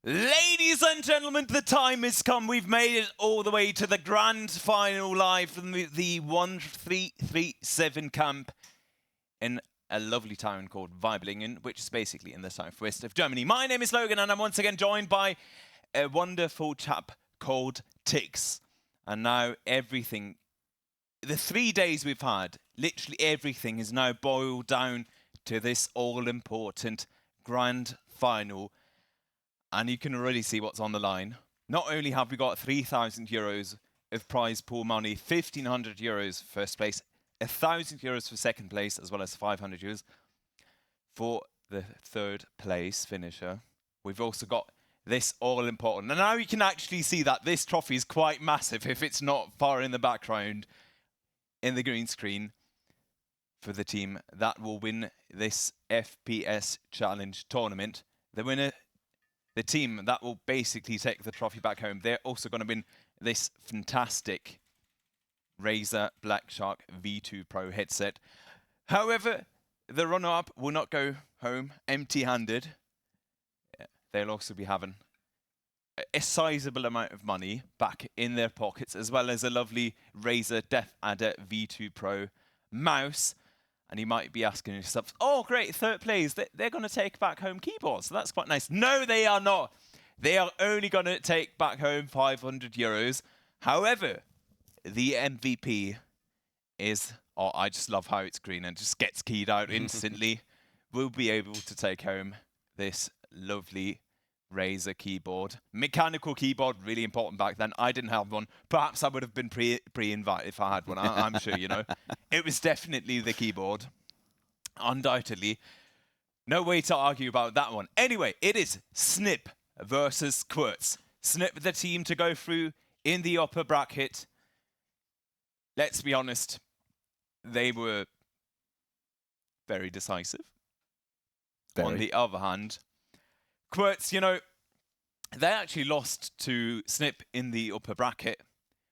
Ladies and gentlemen, the time has come. We've made it all the way to the grand final live from the 1337 camp in a lovely town called Weiblingen, which is basically in the southwest of Germany. My name is Logan, and I'm once again joined by a wonderful chap called Tix. And now everything, the 3 days we've had, literally everything is now boiled down to this all-important grand final. And you can already see what's on the line. Not only have we got €3,000 of prize pool money, 1,500 euros for first place, 1,000 euros for second place, as well as 500 euros for the third place finisher. We've also got this all important. And now you can actually see that this trophy is quite massive if it's not far in the background in the green screen for the team that will win this FPS Challenge tournament. The winner, the team that will basically take the trophy back home, they're also going to win this fantastic Razer Black Shark V2 Pro headset. However, the runner-up will not go home empty-handed. They'll also be having a sizable amount of money back in their pockets, as well as a lovely Razer Death Adder V2 Pro mouse. And you might be asking yourself, oh, great, third place, they're going to take back home keyboards. So that's quite nice. No, they are not. They are only going to take back home 500 euros. However, the MVP is, oh, I just love how it's green and just gets keyed out instantly. We'll be able to take home this lovely Razer keyboard. Mechanical keyboard, really important back then. I didn't have one. Perhaps I would have been pre-invited if I had one. I'm sure, you know. It was definitely the keyboard. Undoubtedly. No way to argue about that one. Anyway, it is sniip versus qwertz. Sniip, the team to go through in the upper bracket. Let's be honest. They were very decisive. Very. On the other hand, qwertz, you know, they actually lost to sniip in the upper bracket,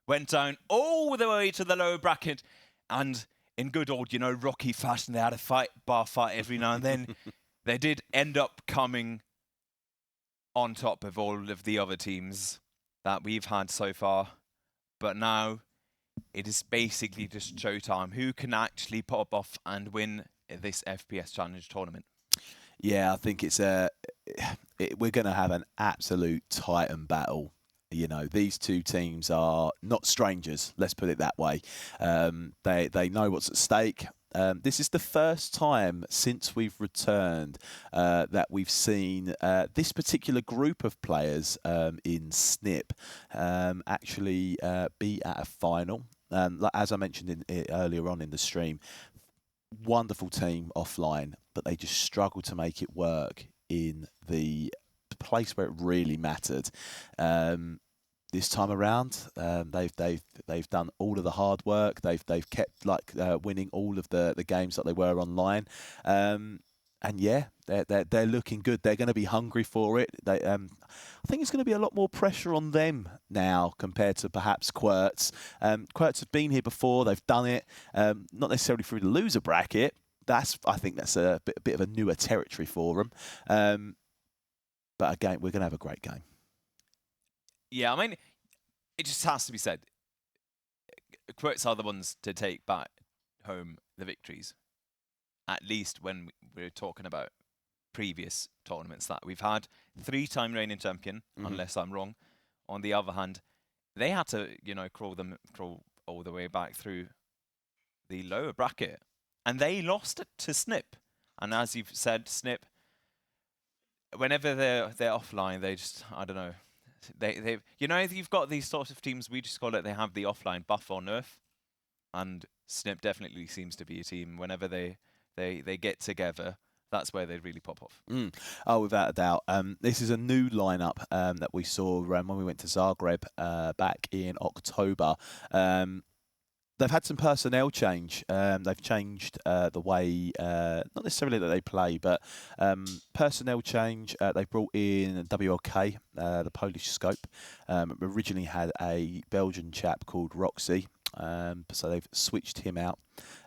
went down all the way to the lower bracket, and in good old, you know, Rocky fashion, they had a bar fight every now and then. They did end up coming on top of all of the other teams that we've had so far, but now it is basically just showtime. Who can actually pop off and win this FPS Challenge tournament? Yeah, I think it's we're going to have an absolute titan battle. You know, these two teams are not strangers. Let's put it that way. They know what's at stake. This is the first time since we've returned that we've seen this particular group of players in sniip actually be at a final. As I mentioned earlier on in the stream, wonderful team offline, but they just struggled to make it work in the place where it really mattered. This time around, they've done all of the hard work. They've kept winning all of the games that they were online, and yeah, they're looking good. They're going to be hungry for it. I think it's going to be a lot more pressure on them now compared to perhaps qwertz. Qwertz have been here before. They've done it, not necessarily through the loser bracket. I think that's a bit of a newer territory for them. But again, we're going to have a great game. Yeah, I mean, it just has to be said. qwertz are the ones to take back home the victories. At least when we're talking about previous tournaments that we've had. 3-time reigning champion, unless I'm wrong. On the other hand, they had to, you know, crawl all the way back through the lower bracket. And they lost it to sniip. And as you've said, sniip, whenever they're offline, they just, I don't know. They you know, you've got these sorts of teams, we just call it, they have the offline buff or nerf. And sniip definitely seems to be a team, whenever they get together, that's where they really pop off. Oh, without a doubt. This is a new lineup that we saw when we went to Zagreb back in October. They've had some personnel change. They've changed the way, not necessarily that they play, but personnel change. They brought in WLK, the Polish scope. Originally had a Belgian chap called Roxy. So they've switched him out.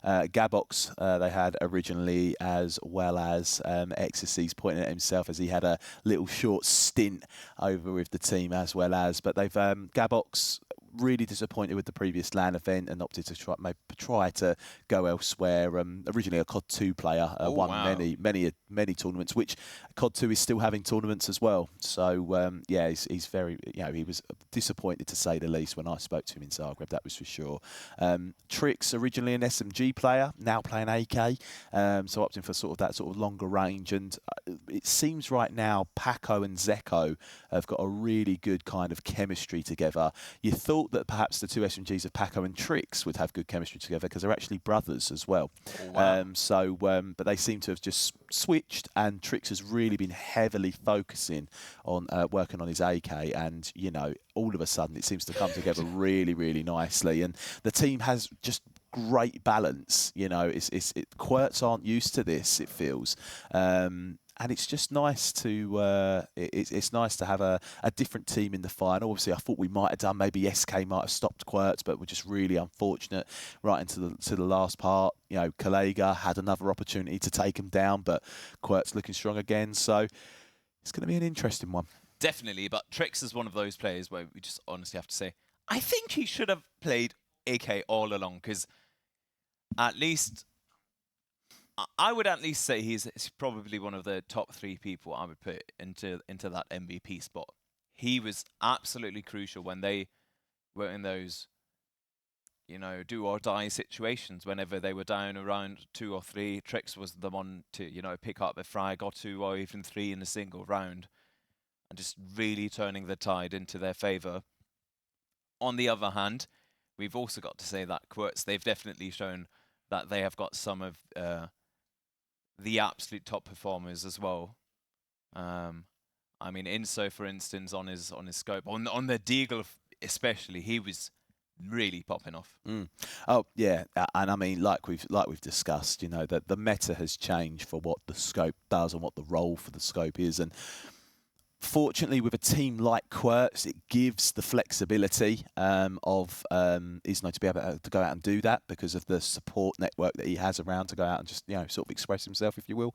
Gabox they had originally, as well as Exorcy's pointing at himself as he had a little short stint over with the team as well as. But they've Gabox really disappointed with the previous LAN event and opted to try to go elsewhere. Originally a CoD2 player, won many tournaments, which CoD2 is still having tournaments as well. So yeah, he's very, he was disappointed to say the least when I spoke to him in Zagreb, that was for sure. Trix, originally an SMG player, now playing AK, so opting for that sort of longer range. And it seems right now Paco and Zeko have got a really good kind of chemistry together. You thought that perhaps the two SMGs of Paco and Trix would have good chemistry together because they're actually brothers as well. Oh, wow. But they seem to have just switched, and Trix has really been heavily focusing on working on his AK, and all of a sudden it seems to come together really, really nicely. And the team has just great balance. qwertz aren't used to this, it feels. And it's just nice to it's nice to have a different team in the final. Obviously, I thought we might have done, maybe SK might have stopped qwertz, but we're just really unfortunate right into the last part. Kalega had another opportunity to take him down, but qwertz looking strong again. So it's going to be an interesting one. Definitely, but Trix is one of those players where we just honestly have to say, I think he should have played AK all along, because at least I would at least say he's probably one of the top 3 people I would put into that MVP spot. He was absolutely crucial when they were in those, do or die situations. Whenever they were down around 2 or 3, Trix was the one to, pick up a frag or 2 or even 3 in a single round, and just really turning the tide into their favour. On the other hand, we've also got to say that qwertz, they've definitely shown that they have got some of the absolute top performers as well. I mean, Inso, for instance, on his scope, on the Deagle especially, he was really popping off. Oh yeah, and I mean, like we've discussed, that the meta has changed for what the scope does and what the role for the scope is. And fortunately, with a team like qwertz, it gives the flexibility of Isno to be able to go out and do that because of the support network that he has around to go out and just sort of express himself, if you will.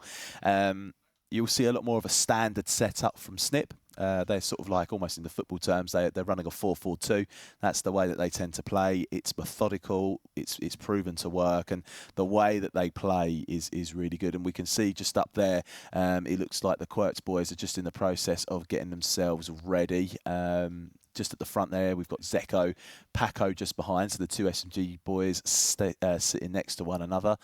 You'll see a lot more of a standard setup from sniip. They're sort of like, almost in the football terms, they're running a 4-4-2. That's the way that they tend to play. It's methodical. It's proven to work, and the way that they play is really good. And we can see just up there, it looks like the qwertz boys are just in the process of getting themselves ready. Just at the front there, we've got Zeko, Paco just behind, so the two SMG boys sitting next to one another.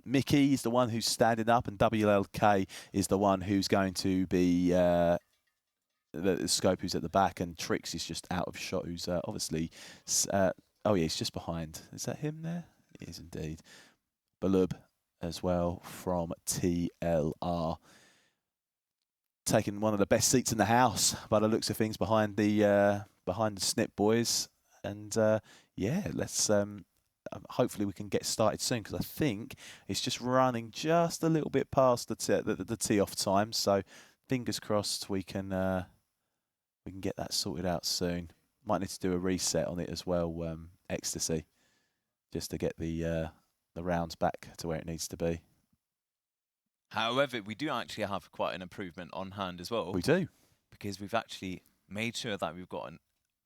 Mickey is the one who's standing up, and WLK is the one who's going to be the scope, who's at the back, and Trix is just out of shot, who's obviously... oh yeah, he's just behind. Is that him there? It is indeed. Balub as well from TLR. Taking one of the best seats in the house by the looks of things behind the sniip boys, and yeah, let's hopefully we can get started soon, because I think it's just running just a little bit past the tee off time. So fingers crossed we can get that sorted out soon. Might need to do a reset on it as well, Ecstasy, just to get the rounds back to where it needs to be. However, we do actually have quite an improvement on hand as well. We do. Because we've actually made sure that we've got an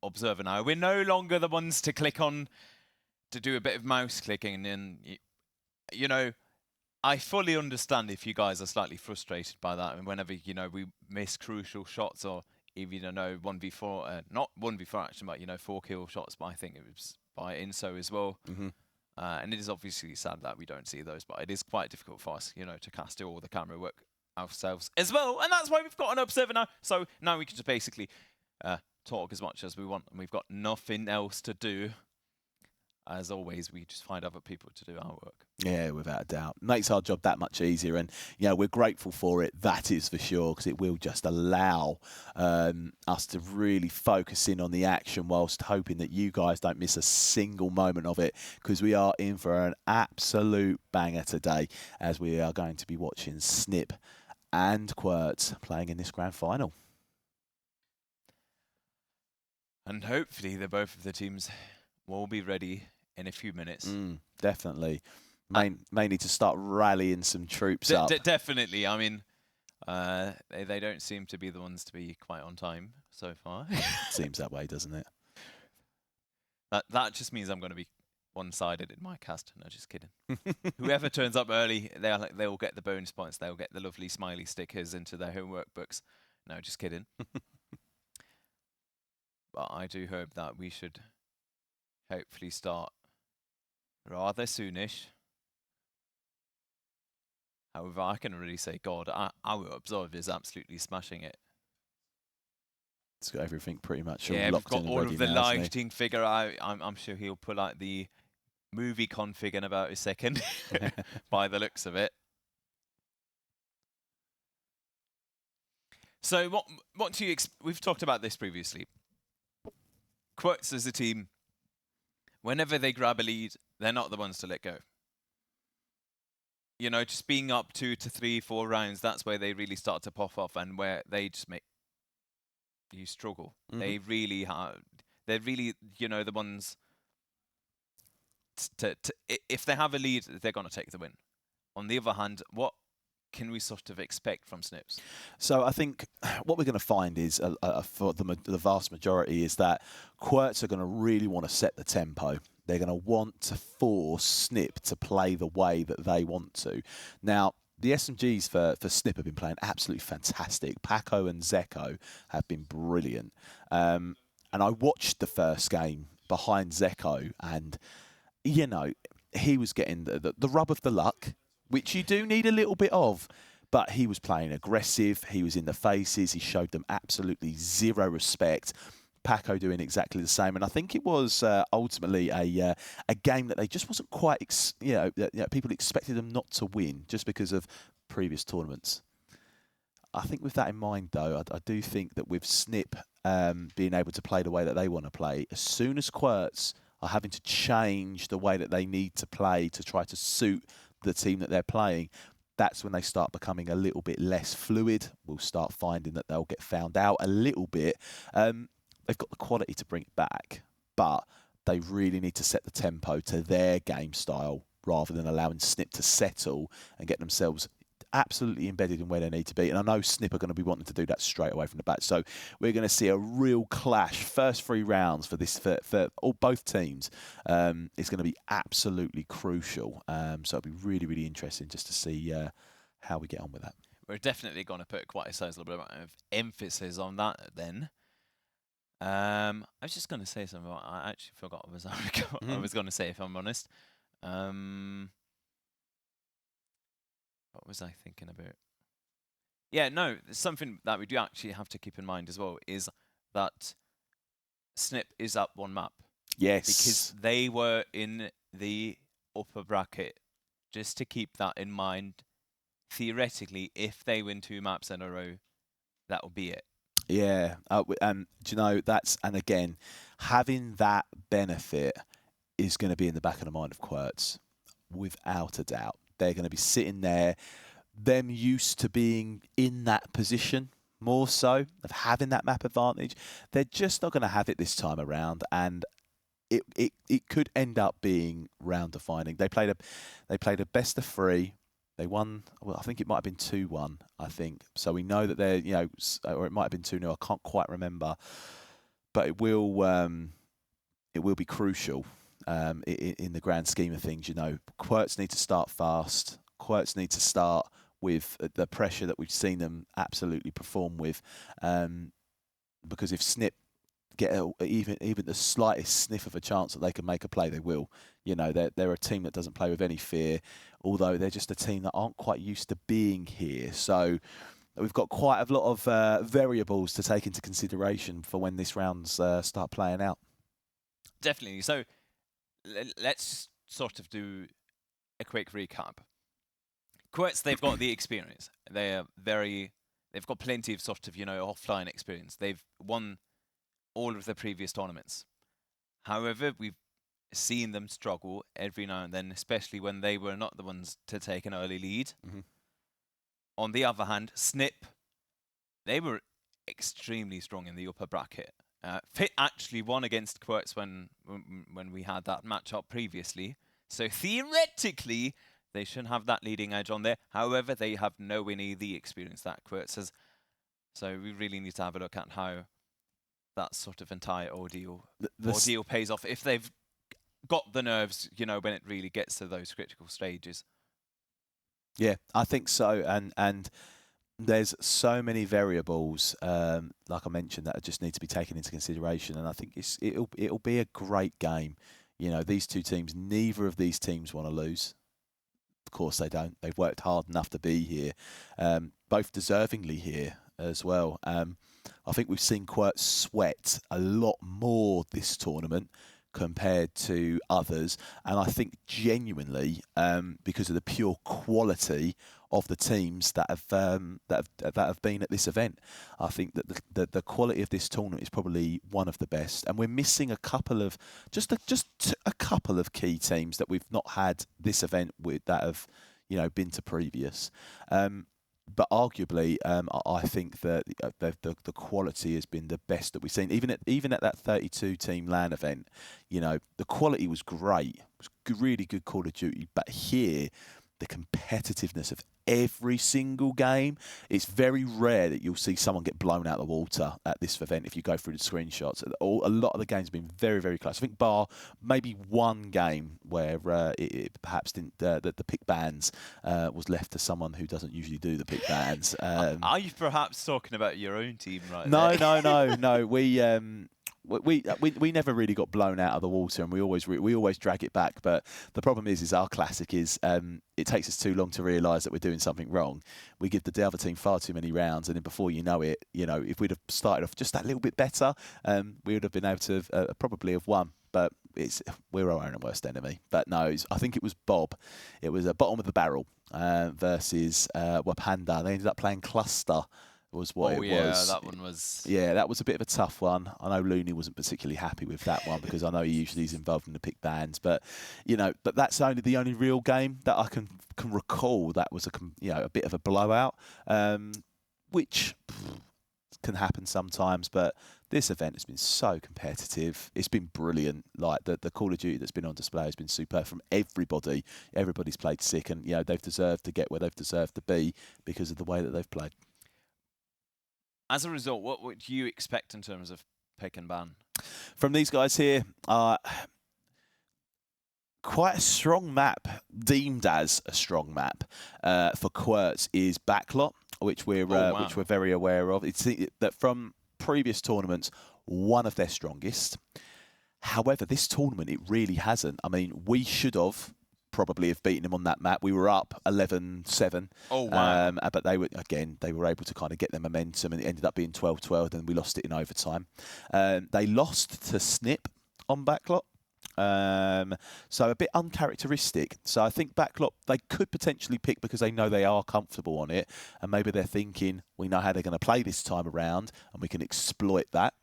observer now. We're no longer the ones to click on, to do a bit of mouse clicking. And, I fully understand if you guys are slightly frustrated by that. And whenever, we miss crucial shots, or even, 1v4, not 1v4 action, but, 4 kill shots, but I think it was by Inso as well. Mm-hmm. And it is obviously sad that we don't see those, but it is quite difficult for us, to cast all the camera work ourselves as well. And that's why we've got an observer now. So now we can just basically talk as much as we want, and we've got nothing else to do. As always, we just find other people to do our work. Yeah, without a doubt. Makes our job that much easier, and we're grateful for it, that is for sure, because it will just allow us to really focus in on the action, whilst hoping that you guys don't miss a single moment of it, because we are in for an absolute banger today, as we are going to be watching sniip and qwertz playing in this grand final. And hopefully both of the teams will be ready in a few minutes. Definitely. May need to start rallying some troops up. Definitely. I mean, they don't seem to be the ones to be quite on time so far. Seems that way, doesn't it? That just means I'm going to be one-sided in my cast. No, just kidding. Whoever turns up early, they'll get the bonus points. They'll get the lovely smiley stickers into their homework books. No, just kidding. But I do hope that we should hopefully start rather soonish. However, I can really say, God, our Absolve is absolutely smashing it. It's got everything pretty much yeah, locked we've in got all already of the now, hasn't he? lighting figure out. I'm sure he'll pull out the movie config in about a second, by the looks of it. So what do you we've talked about this previously. qwertz as a team, whenever they grab a lead, they're not the ones to let go. You know, just being up 2 to 3, 4 rounds, that's where they really start to pop off and where they just make you struggle. They really have. They're really, you know, the ones if they have a lead, they're going to take the win. On the other hand, what can we sort of expect from snips? So I think what we're going to find is, for the vast majority, is that qwertz are going to really want to set the tempo. They're going to want to force Snip to play the way that they want to. Now, the SMGs for Snip have been playing absolutely fantastic. Paco and Zeko have been brilliant. And I watched the first game behind Zeko, and, you know, he was getting the rub of the luck, which you do need a little bit of. But he was playing aggressive. He was in the faces. He showed them absolutely zero respect. Paco doing exactly the same, and I think it was ultimately a game that they just wasn't quite, people expected them not to win just because of previous tournaments. I think with that in mind, though, I do think that with Snip being able to play the way that they want to play, as soon as qwertz are having to change the way that they need to play to try to suit the team that they're playing, that's when they start becoming a little bit less fluid. We'll start finding that they'll get found out a little bit. They've got the quality to bring it back, but they really need to set the tempo to their game style rather than allowing Snip to settle and get themselves absolutely embedded in where they need to be. And I know Snip are going to be wanting to do that straight away from the bat. So we're going to see a real clash. First 3 rounds for this for both teams is going to be absolutely crucial. So it'll be really, really interesting just to see how we get on with that. We're definitely going to put quite a sizable amount of emphasis on that then. I was just going to say something. I actually forgot what I was going to say, if I'm honest. What was I thinking about? Yeah, no, something that we do actually have to keep in mind as well is that Snip is up 1 map. Yes. Because they were in the upper bracket. Just to keep that in mind, theoretically, if they win 2 maps in a row, that will be it. Yeah, and do you know, and again, having that benefit is going to be in the back of the mind of qwertz, without a doubt. They're going to be sitting there, them used to being in that position, more so, of having that map advantage. They're just not going to have it this time around, and it could end up being round defining. They played a best of 3. They won, well, I think it might have been 2-1, I think. So we know that they're, or it might have been 2-0, I can't quite remember. But it will be crucial in the grand scheme of things. qwertz need to start fast. qwertz need to start with the pressure that we've seen them absolutely perform with. Because if Snip get even the slightest sniff of a chance that they can make a play, they will. They're a team that doesn't play with any fear, although they're just a team that aren't quite used to being here. So we've got quite a lot of variables to take into consideration for when this rounds start playing out. Definitely. So let's sort of do a quick recap. qwertz, they've got the experience. They've got plenty of sort of, offline experience. They've won all of the previous tournaments. However, we've seen them struggle every now and then, especially when they were not the ones to take an early lead. On the other hand, Snip, they were extremely strong in the upper bracket. Fit actually won against qwertz when we had that matchup previously. So theoretically, they should have that leading edge on there. However, they have nowhere near the experience that qwertz has. So we really need to have a look at how that sort of entire ordeal pays off if they've got the nerves, you know, when it really gets to those critical stages. Yeah, I think so, and there's so many variables, like I mentioned, that just need to be taken into consideration, and I think it'll be a great game. You know, these two teams, neither of these teams want to lose. Of course they don't. They've worked hard enough to be here, both deservingly here as well. I think we've seen qwertz sweat a lot more this tournament compared to others, and I think genuinely because of the pure quality of the teams that have been at this event. I think that the quality of this tournament is probably one of the best, and we're missing a couple of just a couple of key teams that we've not had this event with that have, you know, been to previous. But arguably, I think that the quality has been the best that we've seen. Even at that 32-team LAN event, you know, the quality was great. It was really good Call of Duty. But here, the competitiveness of every single game, it's very rare that you'll see someone get blown out of the water at this event if you go through the screenshots. A lot of the games have been very, very close. I think bar maybe one game where it perhaps didn't, the pick bans was left to someone who doesn't usually do the pick bans. Are you perhaps talking about your own team right no, there? No. We never really got blown out of the water, and we always drag it back. But the problem is our classic is it takes us too long to realise that we're doing something wrong. We give the other team far too many rounds, and then before you know it, you know, if we'd have started off just that little bit better, we would have been able to probably have won. But we're our own worst enemy. But no, I think it was Bob. It was a bottom of the barrel versus Wapanda. They ended up playing Cluster. Was what it was. That one was. Yeah, that was a bit of a tough one. I know Looney wasn't particularly happy with that one because I know he usually is involved in the pick bans, but you know, but that's the only real game that I can recall that was a bit of a blowout, which can happen sometimes. But this event has been so competitive. It's been brilliant. Like the Call of Duty that's been on display has been superb from everybody. Everybody's played sick, and you know they've deserved to get where they've deserved to be because of the way that they've played. As a result, what would you expect in terms of pick and ban? From these guys here, quite a strong map, deemed as a strong map for qwertz is Backlot, which we're very aware of. It's that from previous tournaments, one of their strongest. However, this tournament, it really hasn't. I mean, we should have probably have beaten him on that map. We were up 11-7. Oh, wow. But they were able to kind of get their momentum, and it ended up being 12-12, and we lost it in overtime. They lost to sniip on Backlot. So a bit uncharacteristic. So I think Backlot, they could potentially pick because they know they are comfortable on it, and maybe they're thinking, we know how they're going to play this time around, and we can exploit that.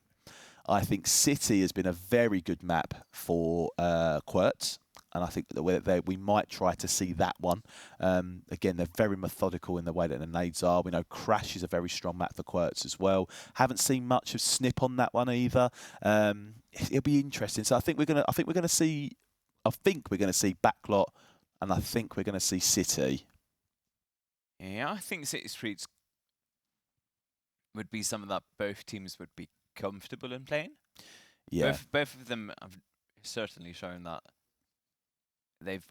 I think City has been a very good map for qwertz. And I think that we might try to see that one. Again, they're very methodical in the way that the nades are. We know Crash is a very strong map for qwertz as well. Haven't seen much of sniip on that one either. It'll be interesting. So I think we're gonna see Backlot, and I think we're gonna see City. Yeah, I think City Streets would be something that both teams would be comfortable in playing. Yeah, both of them have certainly shown that they've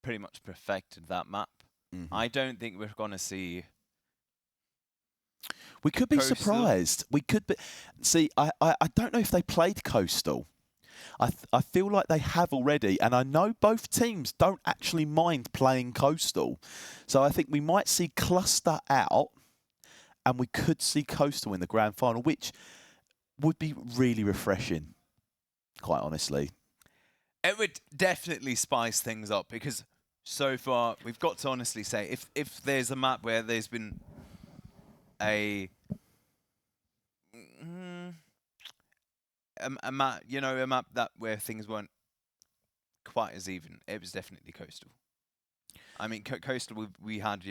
pretty much perfected that map. Mm-hmm. I don't think we're going to see. We could be surprised. We could be. See, I don't know if they played Coastal. I feel like they have already, and I know both teams don't actually mind playing Coastal. So I think we might see Cluster out, and we could see Coastal in the grand final, which would be really refreshing, quite honestly. It would definitely spice things up because so far we've got to honestly say if there's a map where there's been a map that where things weren't quite as even, it was definitely Coastal. I mean, Coastal we had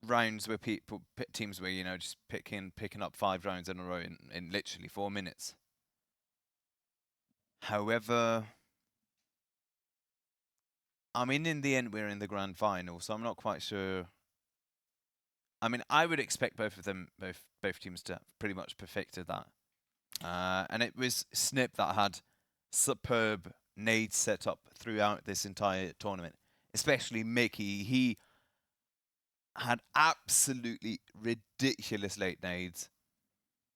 rounds where teams were, you know, just picking up 5 rounds in a row in literally 4 minutes. However, I mean, in the end, we're in the grand final, so I'm not quite sure. I mean, I would expect both teams to have pretty much perfected that. And it was sniip that had superb nades set up throughout this entire tournament, especially Mickey. He had absolutely ridiculous late nades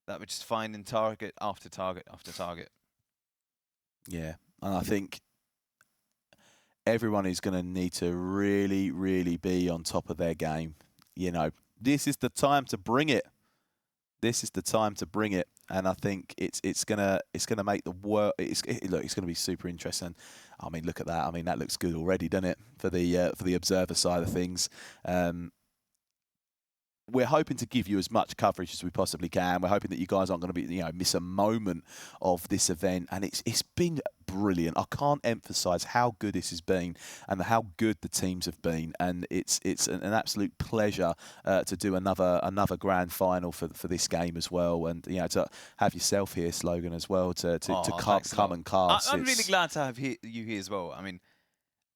that were just finding target after target after target. Yeah, and I think everyone is going to need to really, really be on top of their game. You know, this is the time to bring it. This is the time to bring it, and I think it's gonna make the work. It's going to be super interesting. I mean, look at that. I mean, that looks good already, doesn't it? For the observer side of things. We're hoping to give you as much coverage as we possibly can. We're hoping that you guys aren't going to be, you know, miss a moment of this event, and it's been brilliant. I can't emphasise how good this has been and how good the teams have been, and it's an absolute pleasure to do another grand final for this game as well, and you know, to have yourself here, Slogan, as well, to come and cast. I'm really glad to have you here as well. I mean,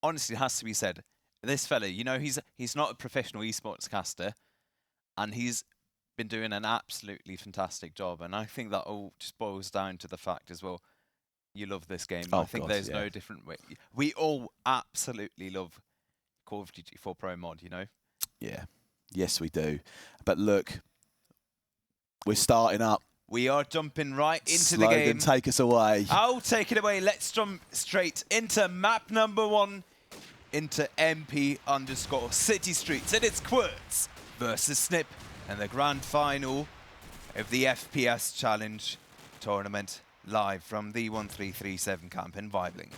honestly, it has to be said, this fella, you know, he's not a professional esports caster. And he's been doing an absolutely fantastic job. And I think that all just boils down to the fact as well, you love this game. Oh, I think there's no different way. We all absolutely love Call of Duty 4 Pro mod, you know? Yeah. Yes, we do. But look, we're starting up. We are jumping right into Slogan, the game. Take us away. I'll take it away. Let's jump straight into map number 1, into MP_City Streets. And it's qwertz versus sniip and the grand final of the FPS Challenge tournament, live from the 1337 camp in Weibling.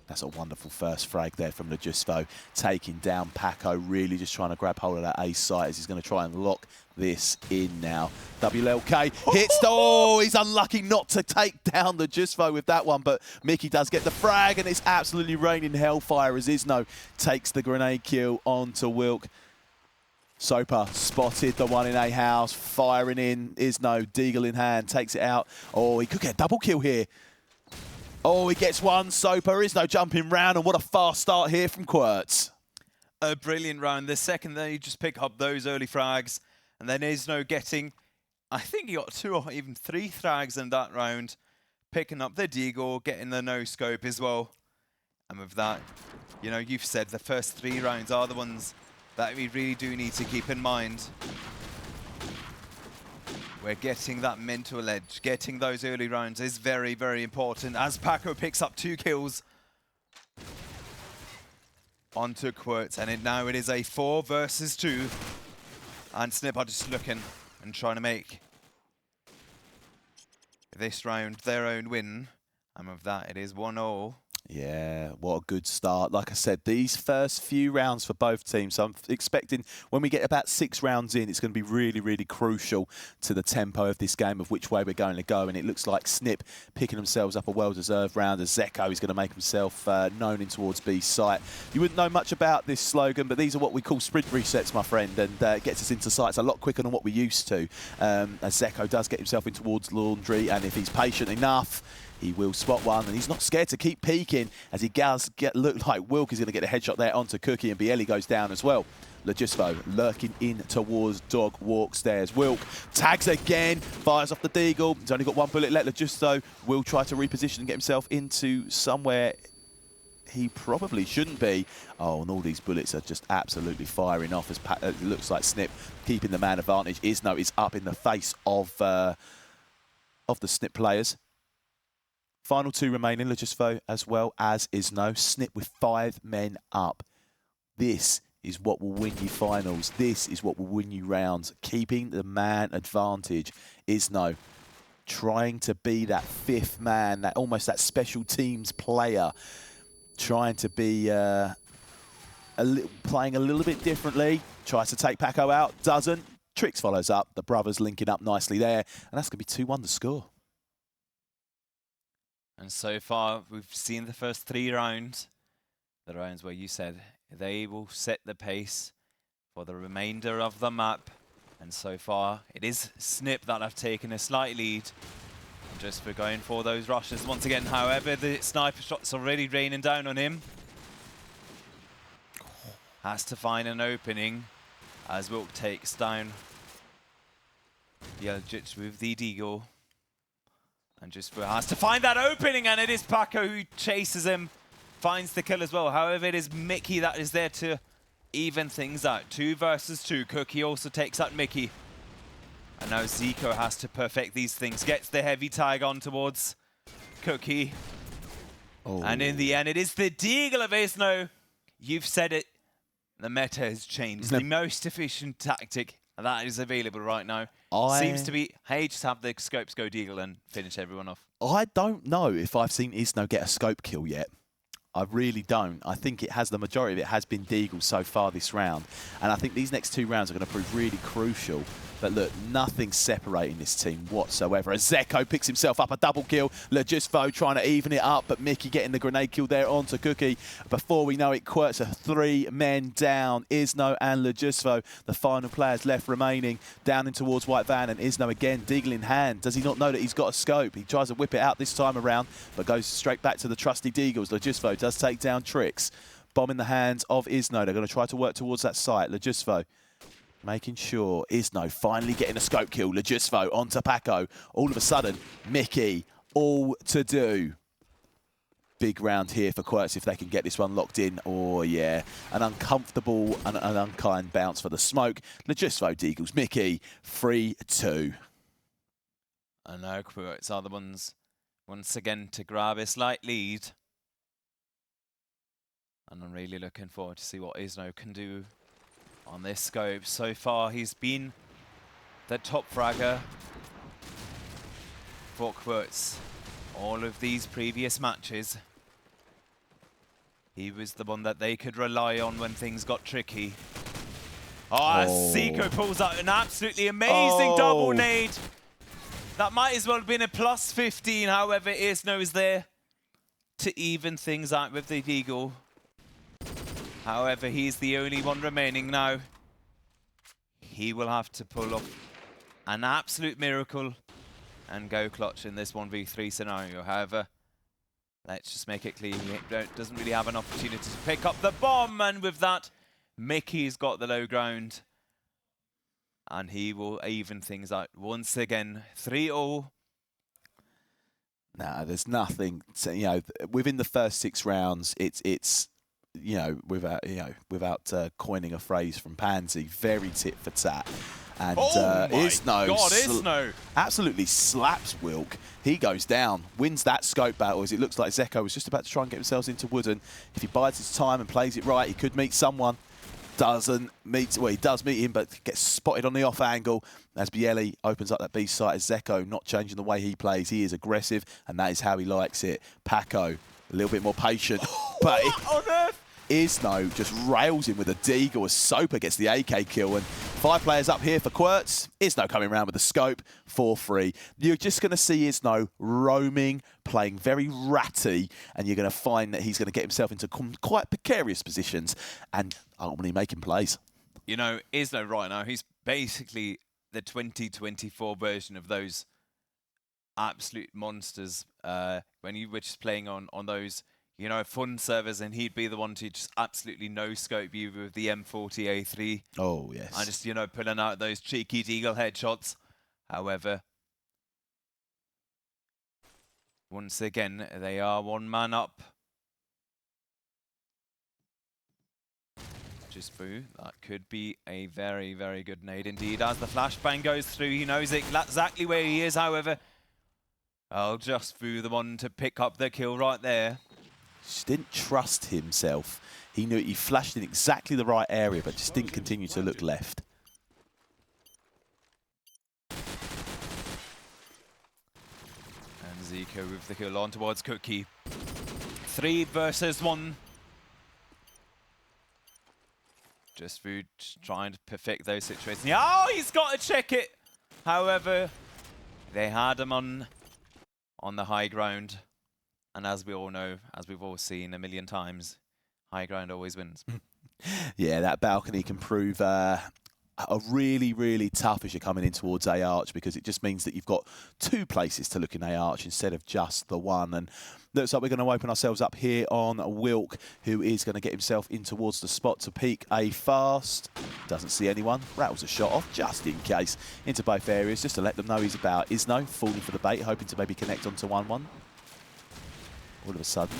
That's a wonderful first frag there from Lejusvo, taking down Paco, really just trying to grab hold of that ace site as he's going to try and lock this in now. WLK hits, oh, he's unlucky not to take down Lejusvo with that one, but Mickey does get the frag, and it's absolutely raining hellfire as Isno takes the grenade kill onto Wilk. Soper spotted the one in A house, firing in, Isno, deagle in hand, takes it out. Oh, he could get a double kill here. Oh, he gets one. Soper is no jumping round, and what a fast start here from qwertz. A brilliant round. The second they just pick up those early frags, and then Isno getting, I think he got 2 or even 3 frags in that round, picking up the deagle, getting the no scope as well. And with that, you know, you've said the first 3 rounds are the ones that we really do need to keep in mind. We're getting that mental edge. Getting those early rounds is very, very important as Paco picks up 2 kills onto qwertz. And now it is a 4 versus 2. And sniip are just looking and trying to make this round their own win. And with that, it is 1-0. Yeah, what a good start. Like I said, these first few rounds for both teams, so I'm expecting when we get about 6 rounds in, it's going to be really, really crucial to the tempo of this game, of which way we're going to go. And it looks like sniip picking themselves up a well-deserved round as Zeko is going to make himself known in towards B site. You wouldn't know much about this slogan, but these are what we call sprint resets, my friend, and it gets us into sites a lot quicker than what we used to. As Zeko does get himself in towards Laundry, and if he's patient enough, he will spot one, and he's not scared to keep peeking as he does look like Wilk is going to get a headshot there onto Cookie, and Bielli goes down as well. Lejusvo lurking in towards Dog, walks stairs. Wilk tags again, fires off the deagle. He's only got 1 bullet left. Lejusvo will try to reposition and get himself into somewhere he probably shouldn't be. Oh, and all these bullets are just absolutely firing off as it looks like sniip keeping the man advantage. Isno is up in the face of the sniip players. Final 2 remaining, Lejusvo as well as Isno. Sniip with 5 men up. This is what will win you finals. This is what will win you rounds. Keeping the man advantage. Isno trying to be that 5th man, that almost that special teams player. Trying to be playing a little bit differently. Tries to take Paco out, doesn't. Trix follows up. The brothers linking up nicely there. And that's going to be 2-1 to score. And so far, we've seen the first 3 rounds. The rounds where you said they will set the pace for the remainder of the map. And so far, it is sniip that have taken a slight lead. Just for going for those rushes once again. However, the sniper shot's already raining down on him. Has to find an opening as Wilk takes down Jeljic with the deagle. And just has to find that opening, and it is Paco who chases him, finds the kill as well. However, it is Mickey that is there to even things out. 2 versus 2. Cookie also takes out Mickey. And now Zico has to perfect these things. Gets the heavy tag on towards Cookie. Oh. And in the end, it is the deagle of Isno. You've said it. The meta has changed. The most efficient tactic that is available right now seems to be, hey, just have the scopes go deagle and finish everyone off. I don't know if I've seen Isno get a scope kill yet. I really don't. I think it has, the majority of it has been deagle so far this round. And I think these next 2 rounds are going to prove really crucial. But look, nothing separating this team whatsoever. As Zeko picks himself up a double kill. Legisvo trying to even it up, but Mickey getting the grenade kill there onto Cookie. Before we know it, qwertz are 3 men down. Isno and Legisvo, the final players left remaining, down in towards White Van, and Isno again, deagle in hand. Does he not know that he's got a scope? He tries to whip it out this time around, but goes straight back to the trusty deagles. Legisvo does take down Tricks. Bomb in the hands of Isno. They're going to try to work towards that site. Legisvo making sure. Isno finally getting a scope kill. Legisvo onto Paco. All of a sudden, Mickey all to do. Big round here for qwertz if they can get this one locked in. Oh, yeah. An uncomfortable and an unkind bounce for the smoke. Legisvo deagles Mickey 3-2. And now qwertz are the ones once again to grab a slight lead. And I'm really looking forward to see what Isno can do on this scope. So far, he's been the top fragger for qwertz. All of these previous matches, he was the one that they could rely on when things got tricky. Oh, Zico pulls out an absolutely amazing double nade. That might as well have been a plus 15. However, Isno is there to even things out with the deagle. However, he's the only one remaining now. He will have to pull off an absolute miracle and go clutch in this 1v3 scenario. However, let's just make it clear, he doesn't really have an opportunity to pick up the bomb, and with that, Mickey's got the low ground. And he will even things out once again. 3-0. Nah, there's nothing to, you know, within the first 6 rounds, it's without coining a phrase from Pansy, very tit for tat. And Isno absolutely slaps Wilk. He goes down, wins that scope battle, as it looks like Zeko was just about to try and get himself into Wooden. If he bides his time and plays it right, he could meet someone. Doesn't meet, well, he does meet him, but gets spotted on the off angle as Bielli opens up that B site. As Zeko not changing the way he plays. He is aggressive, and that is how he likes it. Paco, a little bit more patient. But Isno just rails him with a deagle as Soper gets the AK kill. And 5 players up here for qwertz. Isno coming around with the scope for free. You're just going to see Isno roaming, playing very ratty, and you're going to find that he's going to get himself into quite precarious positions and ultimately making plays. You know, Isno right now, he's basically the 2024 version of those absolute monsters when you were just playing on those, you know, fun servers, and he'd be the one to just absolutely no-scope you with the M40A3. Oh, yes. And just, you know, pulling out those cheeky deagle headshots. However, once again, they are 1 man up. Just boo. That could be a very, very good nade indeed. As the flashbang goes through, he knows exactly where he is. However, I'll just boo the one to pick up the kill right there. Just didn't trust himself. He knew he flashed in exactly the right area, but just didn't continue to look left. And Zico with the kill on towards Cookie. 3 versus 1. Just Food trying to perfect those situations. Oh, he's got to check it. However, they had him on the high ground. And as we all know, as we've all seen a million times, high ground always wins. Yeah, that balcony can prove a really, really tough as you're coming in towards A Arch, because it just means that you've got two places to look in A Arch instead of just the one. And looks like we're going to open ourselves up here on Wilk, who is going to get himself in towards the spot to peek A fast. Doesn't see anyone. Rattles a shot off just in case into both areas, just to let them know he's about. Isno falling for the bait, hoping to maybe connect onto 1-1. All of a sudden,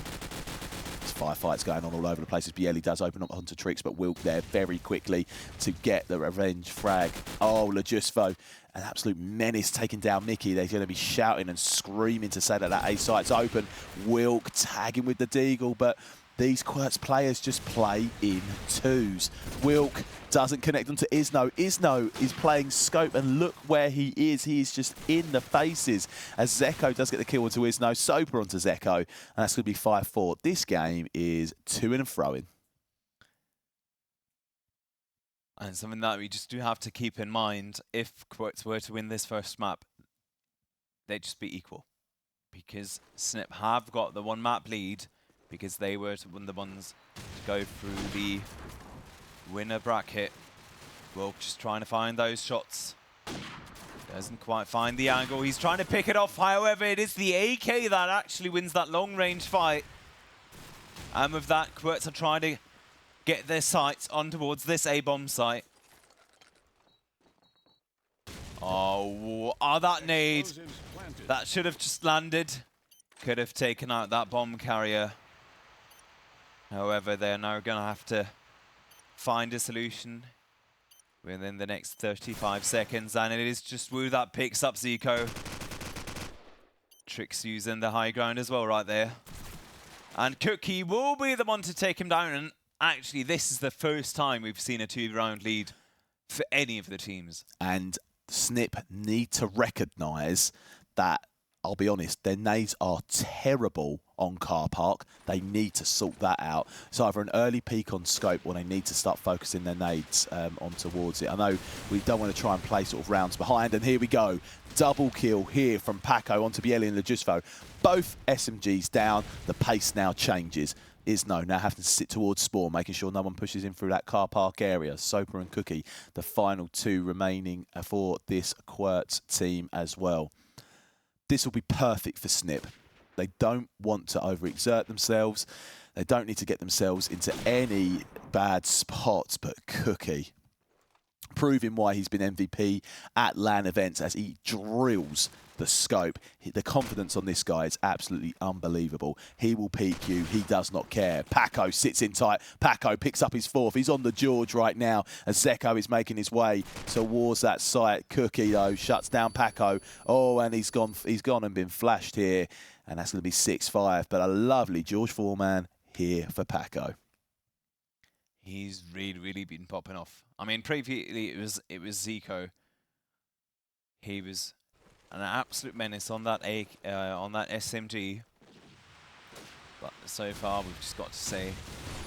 firefights going on all over the place as Bielli does open up onto Tricks, but Wilk there very quickly to get the revenge frag. Oh, Lejusfo, an absolute menace taking down Mickey. They're going to be shouting and screaming to say that that A site's open. Wilk tagging with the Deagle, but these qwertz players just play in twos. Wilk doesn't connect onto Isno. Isno is playing scope, and look where he is. He is just in the faces as Zeko does get the kill onto Isno. Soper onto Zeko, and that's going to be 5-4. This game is to and fro-ing. And something that we just do have to keep in mind, if qwertz were to win this first map, they'd just be equal. Because sniip have got the one map lead, because they were the ones to go through the winner bracket. Wilk just trying to find those shots. Doesn't quite find the angle. He's trying to pick it off. However, it is the AK that actually wins that long-range fight. And with that, qwertz are trying to get their sights on towards this A-bomb site. Oh, that nade. That should have just landed. Could have taken out that bomb carrier. However, they're now going to have to find a solution within the next 35 seconds. And it is just Wu that picks up Zico. Tricks using the high ground as well right there. And Cookie will be the one to take him down. And actually, this is the first time we've seen a 2-round lead for any of the teams. And sniip need to recognise that, I'll be honest, their nades are terrible on car park. They need to sort that out. It's either an early peak on scope, or they need to start focusing their nades on towards it. I know we don't want to try and play sort of rounds behind, and here we go. Double kill here from Paco onto Bielli and Lejusfo. Both SMGs down. The pace now changes. Isno now having to sit towards Spawn, making sure no one pushes in through that car park area. Soper and Cookie, the final two remaining for this qwertz team as well. This will be perfect for sniip. They don't want to overexert themselves. They don't need to get themselves into any bad spots, but Cookie, proving why he's been MVP at LAN events as he drills the scope. The confidence on this guy is absolutely unbelievable. He will peek you. He does not care. Paco sits in tight. Paco picks up his fourth. He's on the George right now as Zeko is making his way towards that site. Cookie, though, shuts down Paco. Oh, and he's gone and been flashed here. And that's going to be 6-5. But a lovely George Foreman here for Paco. He's really been popping off. I mean, previously it was Zico. He was an absolute menace on that on that SMG. But so far, we've just got to say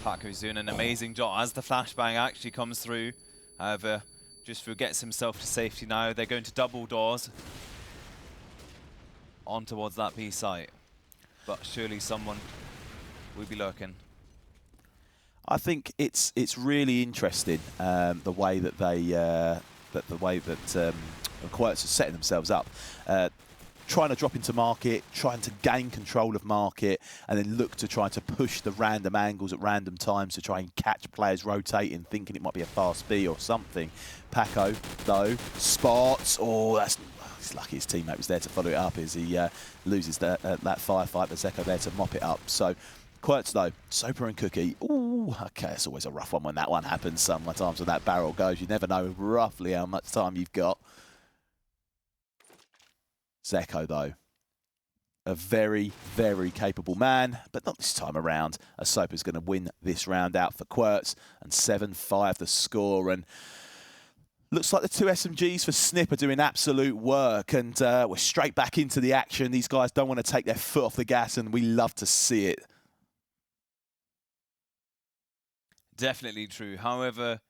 Paco's doing an amazing job as the flashbang actually comes through. However, just gets himself to safety now. They're going to double doors on towards that B site. But surely someone will be lurking. I think it's really interesting the way that they qwertz are setting themselves up, trying to drop into market, trying to gain control of market, and then look to try to push the random angles at random times to try and catch players rotating, thinking it might be a fast B or something. Paco, though, spots. Oh, he's lucky his teammate was there to follow it up as he loses that firefight, but Zeko there to mop it up. So qwertz, though, Soper and Cookie. Ooh, okay, it's always a rough one when that one happens. Sometimes when that barrel goes, you never know roughly how much time you've got. Zeko, though, a very capable man, but not this time around, as Soper's going to win this round out for qwertz, and 7-5 the score. And looks like the two SMGs for sniip are doing absolute work, and we're straight back into the action. These guys don't want to take their foot off the gas, and we love to see it. Definitely true. However,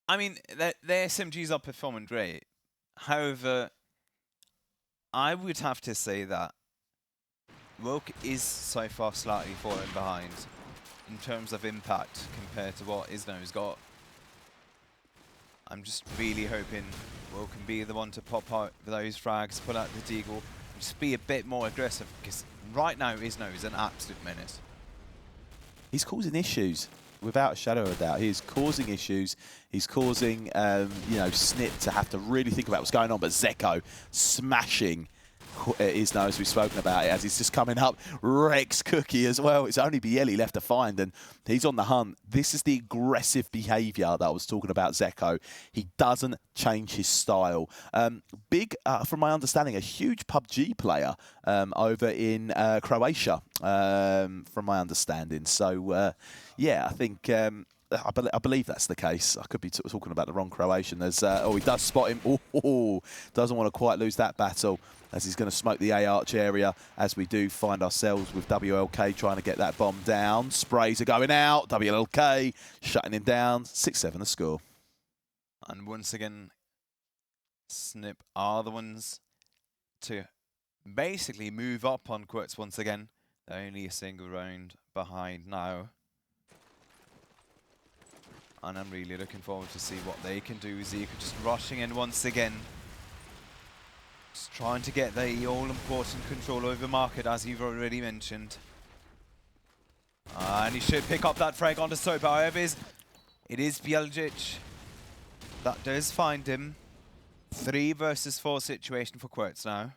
I mean, the SMGs are performing great. However, I would have to say that Wilk is so far slightly falling behind. in terms of impact compared to what Isno's got. I'm just really hoping Will can be the one to pop out those frags, pull out the deagle, and just be a bit more aggressive, because right now Isno is an absolute menace. He's causing issues, without a shadow of a doubt. He is causing issues. He's causing, you know, sniip to have to really think about what's going on. But Zeko smashing Isno, as we've spoken about it, as he's just coming up. Wrecks Cookie as well. It's only Bielli left to find, and he's on the hunt. This is the aggressive behaviour that I was talking about, Zeko. He doesn't change his style. Big, from my understanding, a huge PUBG player over in Croatia, from my understanding. So, yeah, I think... I believe that's the case. I could be talking about the wrong Croatian. There's, oh, he does spot him. Oh, doesn't want to quite lose that battle, as he's going to smoke the A arch area, as we do find ourselves with WLK trying to get that bomb down. Sprays are going out. WLK shutting him down. 6-7 the score. And once again, sniip are the ones to basically move up on qwertz once again. They're only a single round behind now. And I'm really looking forward to see what they can do. Zeko just rushing in once again. Just trying to get the all-important control over market, as you've already mentioned. And he should pick up that frag onto Soap. However, it is Bieljic that does find him. 3 versus 4 situation for qwertz now.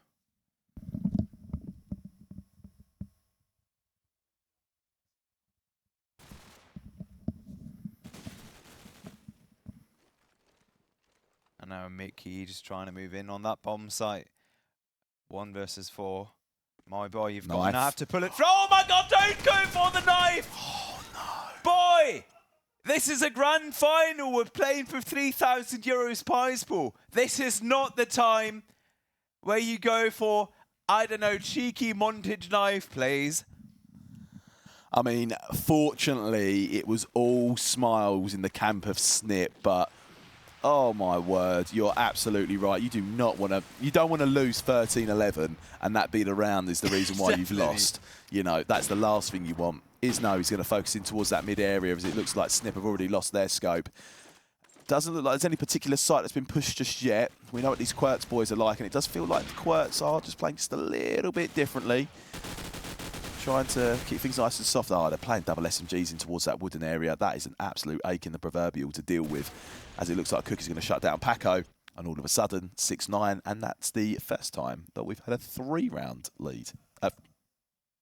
And now Mickey just trying to move in on that bomb site. 1 versus 4. My boy, you've got to have to pull it through. Oh my god, don't go for the knife! Oh no. Boy! This is a grand final. We're playing for 3,000 euros prize pool. This is not the time where you go for, I don't know, cheeky montage knife plays. I mean, fortunately, it was all smiles in the camp of sniip, but oh my word, you're absolutely right. You do not want to. You don't want to lose 13-11, and that be the round is the reason why you've lost. You know, that's the last thing you want. Isno is going to focus in towards that mid area, as it looks like sniip have already lost their scope. Doesn't look like there's any particular site that's been pushed just yet. We know what these qwertz boys are like, and it does feel like the qwertz are just playing just a little bit differently. Trying to keep things nice and soft. Oh, they're playing double SMGs in towards that wooden area. That is an absolute ache in the proverbial to deal with, as it looks like Cookie's going to shut down Paco. And all of a sudden, 6-9, and that's the first time that we've had a 3-round lead.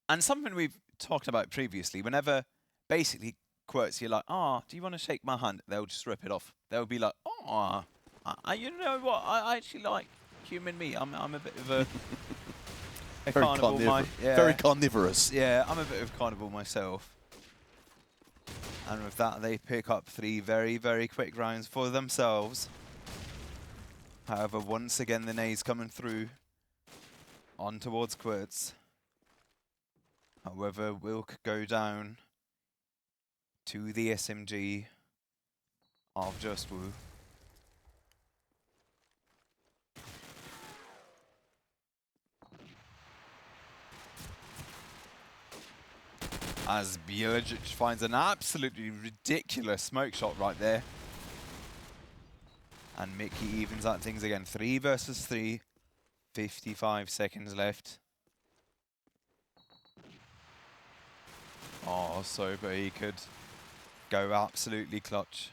And something we've talked about previously, whenever basically qwertz, you're like, do you want to shake my hand? They'll just rip it off. They'll be like, you know what? I actually like human meat. I'm a bit of a... Very carnivorous. Yeah, I'm a bit of carnivore myself. And with that, they pick up 3 very, very quick rounds for themselves. However, once again, the nades coming through on towards qwertz. However, will go down to the SMG of Just Woo. As Bieljic finds an absolutely ridiculous smoke shot right there. And Mickey evens out things again. 3 versus 3. 55 seconds left. Oh, Sober, he could go absolutely clutch.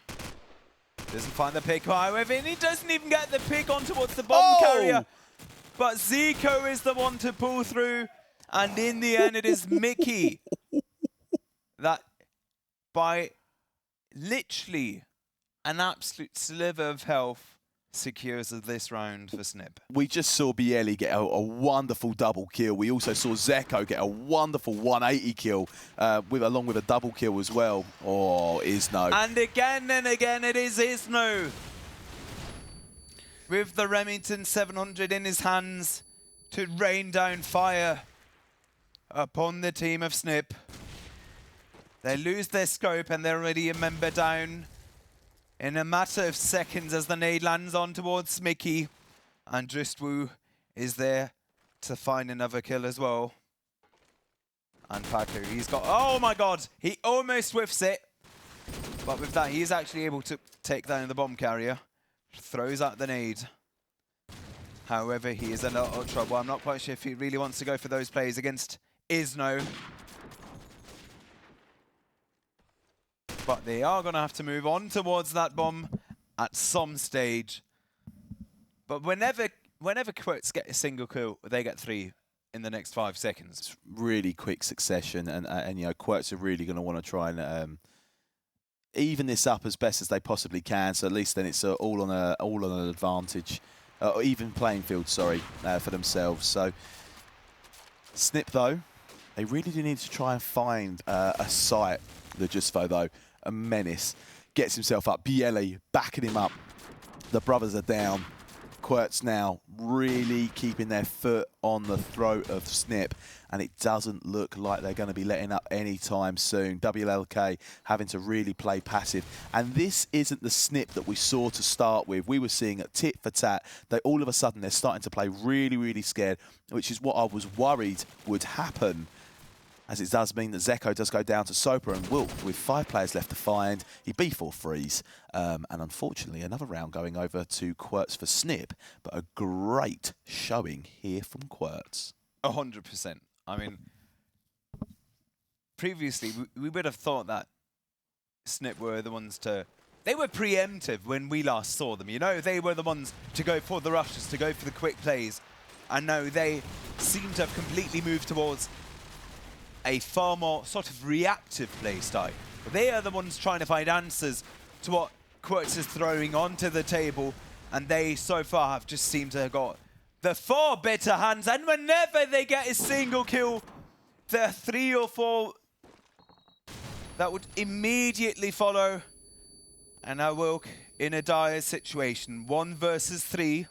Doesn't find the pick, however, and he doesn't even get the pick on towards the bomb carrier. But Zeko is the one to pull through. And in the end, it is Mickey that, by literally an absolute sliver of health, secures this round for sniip. We just saw Bielli get a wonderful double kill. We also saw Zeko get a wonderful 180 kill, along with a double kill as well. Oh, Isno. And again, it is Isno, with the Remington 700 in his hands, to rain down fire upon the team of sniip. They lose their scope and they're already a member down in a matter of seconds as the nade lands on towards Mickey. And Just Woo is there to find another kill as well. And Paco, he's got, oh my god, he almost whiffs it. But with that, he is actually able to take down the bomb carrier. Throws out the nade. However, he is in a lot of trouble. I'm not quite sure if he really wants to go for those plays against Isno. But they are going to have to move on towards that bomb at some stage. But whenever qwertz get a single kill, they get 3 in the next 5 seconds. It's really quick succession, and you know, qwertz are really going to want to try and even this up as best as they possibly can. So at least then it's all on an advantage, even playing field. Sorry, for themselves. So sniip though, they really do need to try and find a site. The Jusfo though, a menace, gets himself up. Bielli backing him up. The brothers are down. qwertz now really keeping their foot on the throat of sniip, and it doesn't look like they're going to be letting up anytime soon. WLK having to really play passive, and this isn't the sniip that we saw to start with. We were seeing a tit for tat. They all of a sudden they're starting to play really, really scared, which is what I was worried would happen. As it does mean that Zeko does go down to Sopa and Wilk with 5 players left to find. He B4 frees. And unfortunately, another round going over to qwertz for sniip. But a great showing here from qwertz. 100%. I mean, previously, we would have thought that sniip were the ones to... They were preemptive when we last saw them, you know? They were the ones to go for the rushes, to go for the quick plays. And now they seem to have completely moved towards a far more sort of reactive play style. They are the ones trying to find answers to what qwertz is throwing onto the table, and they so far have just seemed to have got the far better hands, and whenever they get a single kill, there are 3 or 4 that would immediately follow, and now Wilk in a dire situation. 1 versus 3.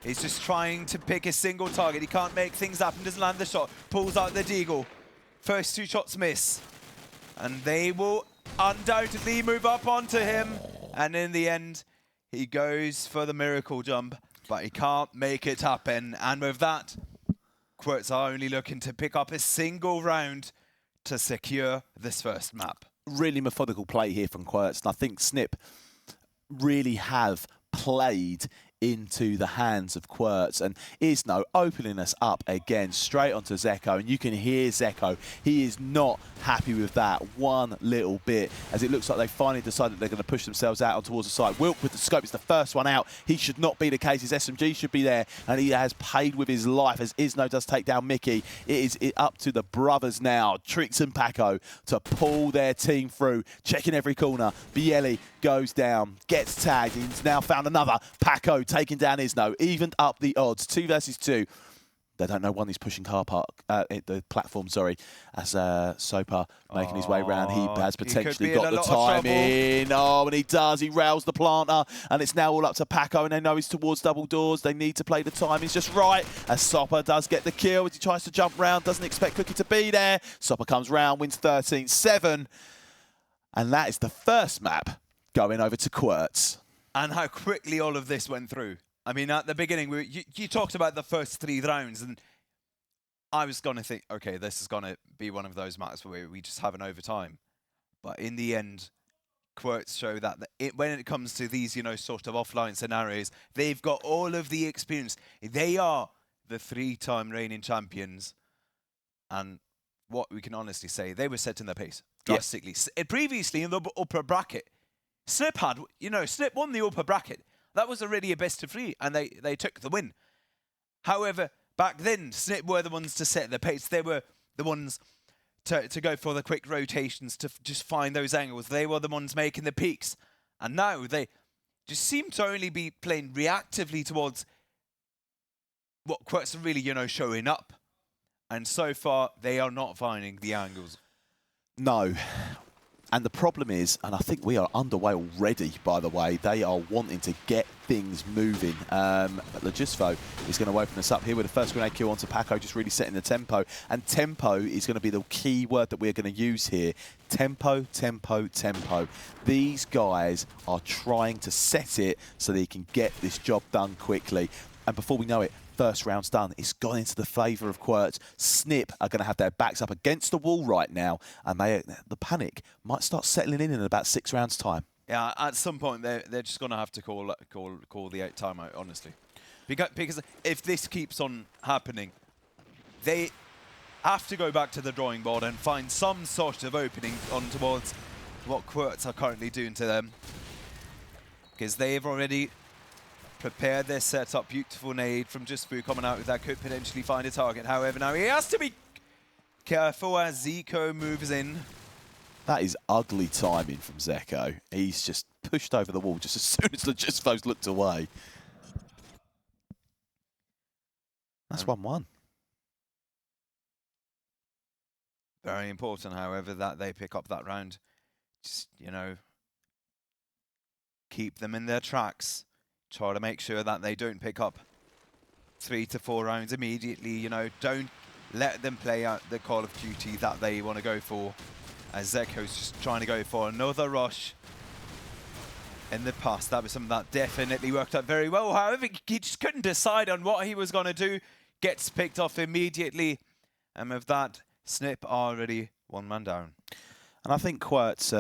He's just trying to pick a single target. He can't make things happen, doesn't land the shot. Pulls out the deagle. First 2 shots miss. And they will undoubtedly move up onto him. And in the end, he goes for the miracle jump. But he can't make it happen. And with that, qwertz are only looking to pick up a single round to secure this first map. Really methodical play here from qwertz. And I think sniip really have played into the hands of qwertz, and Isno opening us up again straight onto Zeko, and you can hear Zeko. He is not happy with that one little bit, as it looks like they finally decided they're going to push themselves out on towards the side. Wilk with the scope is the first one out. He should not be the case. His SMG should be there, and he has paid with his life as Isno does take down Mickey. It is up to the brothers now, Trix and Paco, to pull their team through, checking every corner. Bielli goes down, gets tagged. He's now found another. Paco taking down Isno, evened up the odds. 2 versus 2. They don't know one. He's pushing car park, the platform, sorry, as Sopa making his way around. He has potentially got the time in. Oh, and he does. He rails the planter, and it's now all up to Paco, and they know he's towards double doors. They need to play the time. He's just right, as Sopa does get the kill as he tries to jump round. Doesn't expect Cookie to be there. Sopa comes round, wins 13-7. And that is the first map going over to qwertz. And how quickly all of this went through. I mean, at the beginning, you talked about the first 3 rounds, and I was going to think, okay, this is going to be one of those maps where we just have an overtime. But in the end, qwertz show that when it comes to these, you know, sort of offline scenarios, they've got all of the experience. They are the 3-time reigning champions. And what we can honestly say, they were setting the pace drastically. Yep. Previously, in the upper bracket, sniip had, you know, sniip won the upper bracket. That was already a best of 3, and they took the win. However, back then, sniip were the ones to set the pace. They were the ones to go for the quick rotations, to just find those angles. They were the ones making the peaks. And now they just seem to only be playing reactively towards what qwertz are really, you know, showing up. And so far, they are not finding the angles. No. And the problem is, and I think we are underway already, by the way, they are wanting to get things moving. But Jusfo is going to open us up here with the first grenade kill onto Paco, just really setting the tempo. And tempo is going to be the key word that we're going to use here. Tempo, tempo, tempo. These guys are trying to set it so they can get this job done quickly. And before we know it, first round's done. It's gone into the favour of qwertz. Sniip are going to have their backs up against the wall right now, and the panic might start settling in about 6 rounds' time. Yeah, at some point they're just going to have to call the timeout, honestly, because if this keeps on happening, they have to go back to the drawing board and find some sort of opening on towards what qwertz are currently doing to them, because they've already prepared their setup. Beautiful nade from Justfu coming out with that could potentially find a target. However, now he has to be careful as Zico moves in. That is ugly timing from Zeko. He's just pushed over the wall just as soon as Logisfo's looked away. That's 1-1. Very important, however, that they pick up that round. Just, you know, keep them in their tracks. Try to make sure that they don't pick up 3 to 4 rounds immediately. You know, don't let them play out the Call of Duty that they want to go for. As Zeko's just trying to go for another rush. In the past, that was something that definitely worked out very well. However, he just couldn't decide on what he was going to do. Gets picked off immediately. And with that, sniip already 1 man down. And I think qwertz,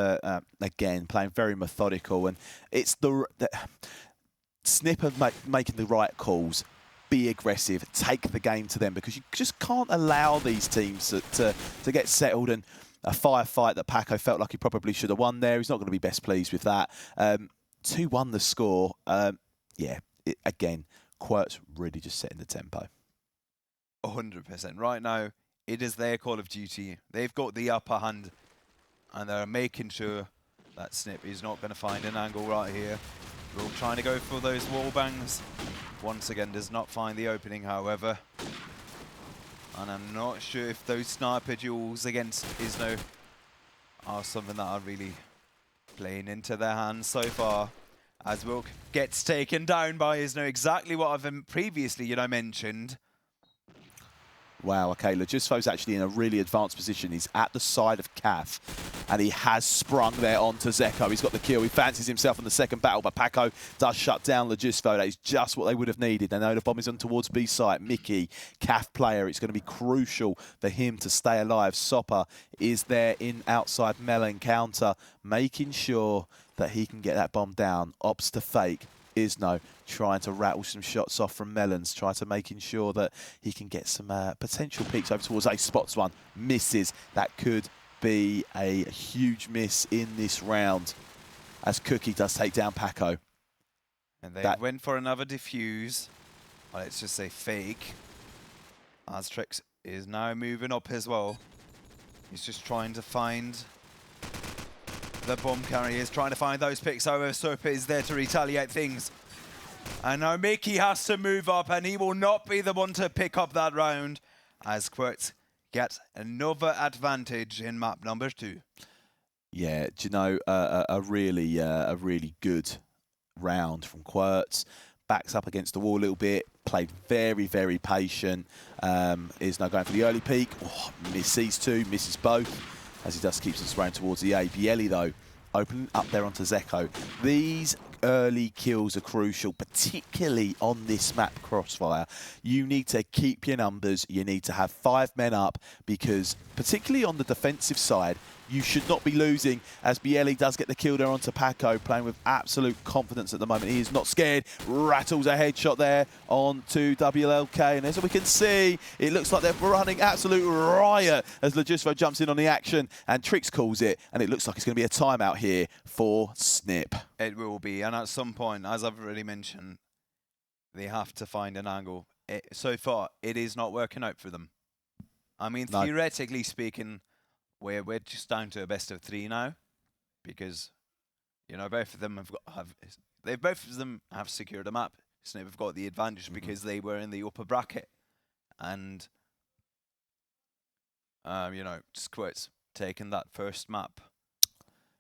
again, playing very methodical. And it's the sniip of making the right calls. Be aggressive. Take the game to them. Because you just can't allow these teams to get settled. And a firefight that Paco felt like he probably should have won there. He's not going to be best pleased with that. 2-1 the score. Yeah, again, qwertz really just setting the tempo. 100%. Right now, it is their Call of Duty. They've got the upper hand, and they're making sure that sniip is not going to find an angle right here. We're trying to go for those wall bangs. Once again, does not find the opening, however. And I'm not sure if those sniper duels against Isno are something that are really playing into their hands so far. As Wilk gets taken down by Isno, exactly what I've previously, you know, mentioned. Wow, okay, Logisfo's actually in a really advanced position. He's at the side of Cav, and he has sprung there onto Zeko. He's got the kill. He fancies himself in the second battle, but Paco does shut down Logisfo. That is just what they would have needed. They know the bomb is on towards B site. Mickey, Cav player. It's going to be crucial for him to stay alive. Sopper is there in outside Melon counter, making sure that he can get that bomb down. Ops to fake. Isno trying to rattle some shots off from Melons, trying to making sure that he can get some potential peaks over towards Ace. Spots one, misses. That could be a huge miss in this round as Cookie does take down Paco. And they went for another defuse. Well, let's just say fake. Aztrix is now moving up as well. He's just trying to find the bomb carriers, trying to find those picks. However, Sopa is there to retaliate things. And now Mickey has to move up, and he will not be the one to pick up that round as qwertz gets another advantage in map number 2. Yeah, do you know, a really good round from qwertz. Backs up against the wall a little bit, played very, very patient. Is now going for the early peak. Oh, misses 2, misses both, as he just keeps us around towards the A. Bielli, though, opening up there onto Zeko. These early kills are crucial, particularly on this map, Crossfire. You need to keep your numbers. You need to have 5 men up, because particularly on the defensive side, you should not be losing, as Bielli does get the kill there onto Paco, playing with absolute confidence at the moment. He is not scared. Rattles a headshot there onto WLK, and as we can see, it looks like they're running absolute riot as Logisfo jumps in on the action, and Trix calls it, and it looks like it's going to be a timeout here for sniip. It will be, and at some point, as I've already mentioned, they have to find an angle. So far, it is not working out for them. I mean, No. theoretically speaking, we're just down to a best of 3 now, because, you know, both of them have secured a map. sniip have got the advantage because they were in the upper bracket, and you know, just qwertz taking that first map.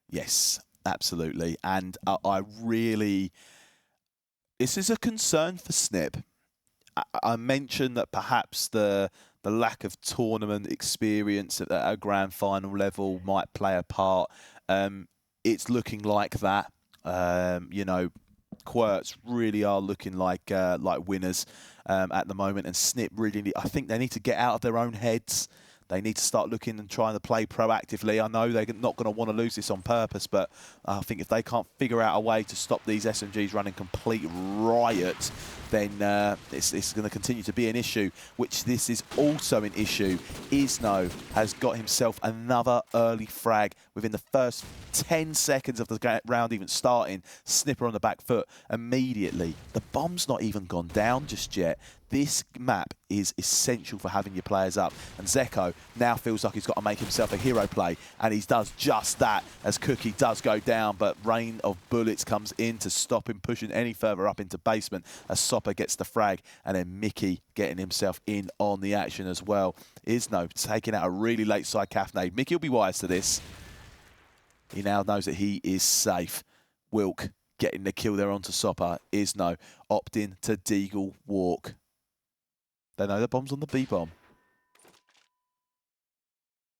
Yes, absolutely, and I really, this is a concern for sniip. I mentioned that perhaps the lack of tournament experience at a grand final level might play a part. It's looking like that. You know, qwertz really are looking like winners at the moment, and sniip really, I think they need to get out of their own heads. They need to start looking and trying to play proactively. I know they're not going to want to lose this on purpose, but I think if they can't figure out a way to stop these SMGs running complete riot, then it's going to continue to be an issue, which this is also an issue. Isno has got himself another early frag within the first 10 seconds of the round even starting. Snipper on the back foot immediately. The bomb's not even gone down just yet. This map is essential for having your players up, and Zeko now feels like he's got to make himself a hero play, and he does just that as Cookie does go down, but rain of bullets comes in to stop him pushing any further up into basement as Sopper gets the frag, and then Mickey getting himself in on the action as well. Isno taking out a really late side calf nade. Mickey will be wise to this. He now knows that he is safe. Wilk getting the kill there onto Sopper. Isno opting to Deagle walk. They know the bomb's on the B-bomb.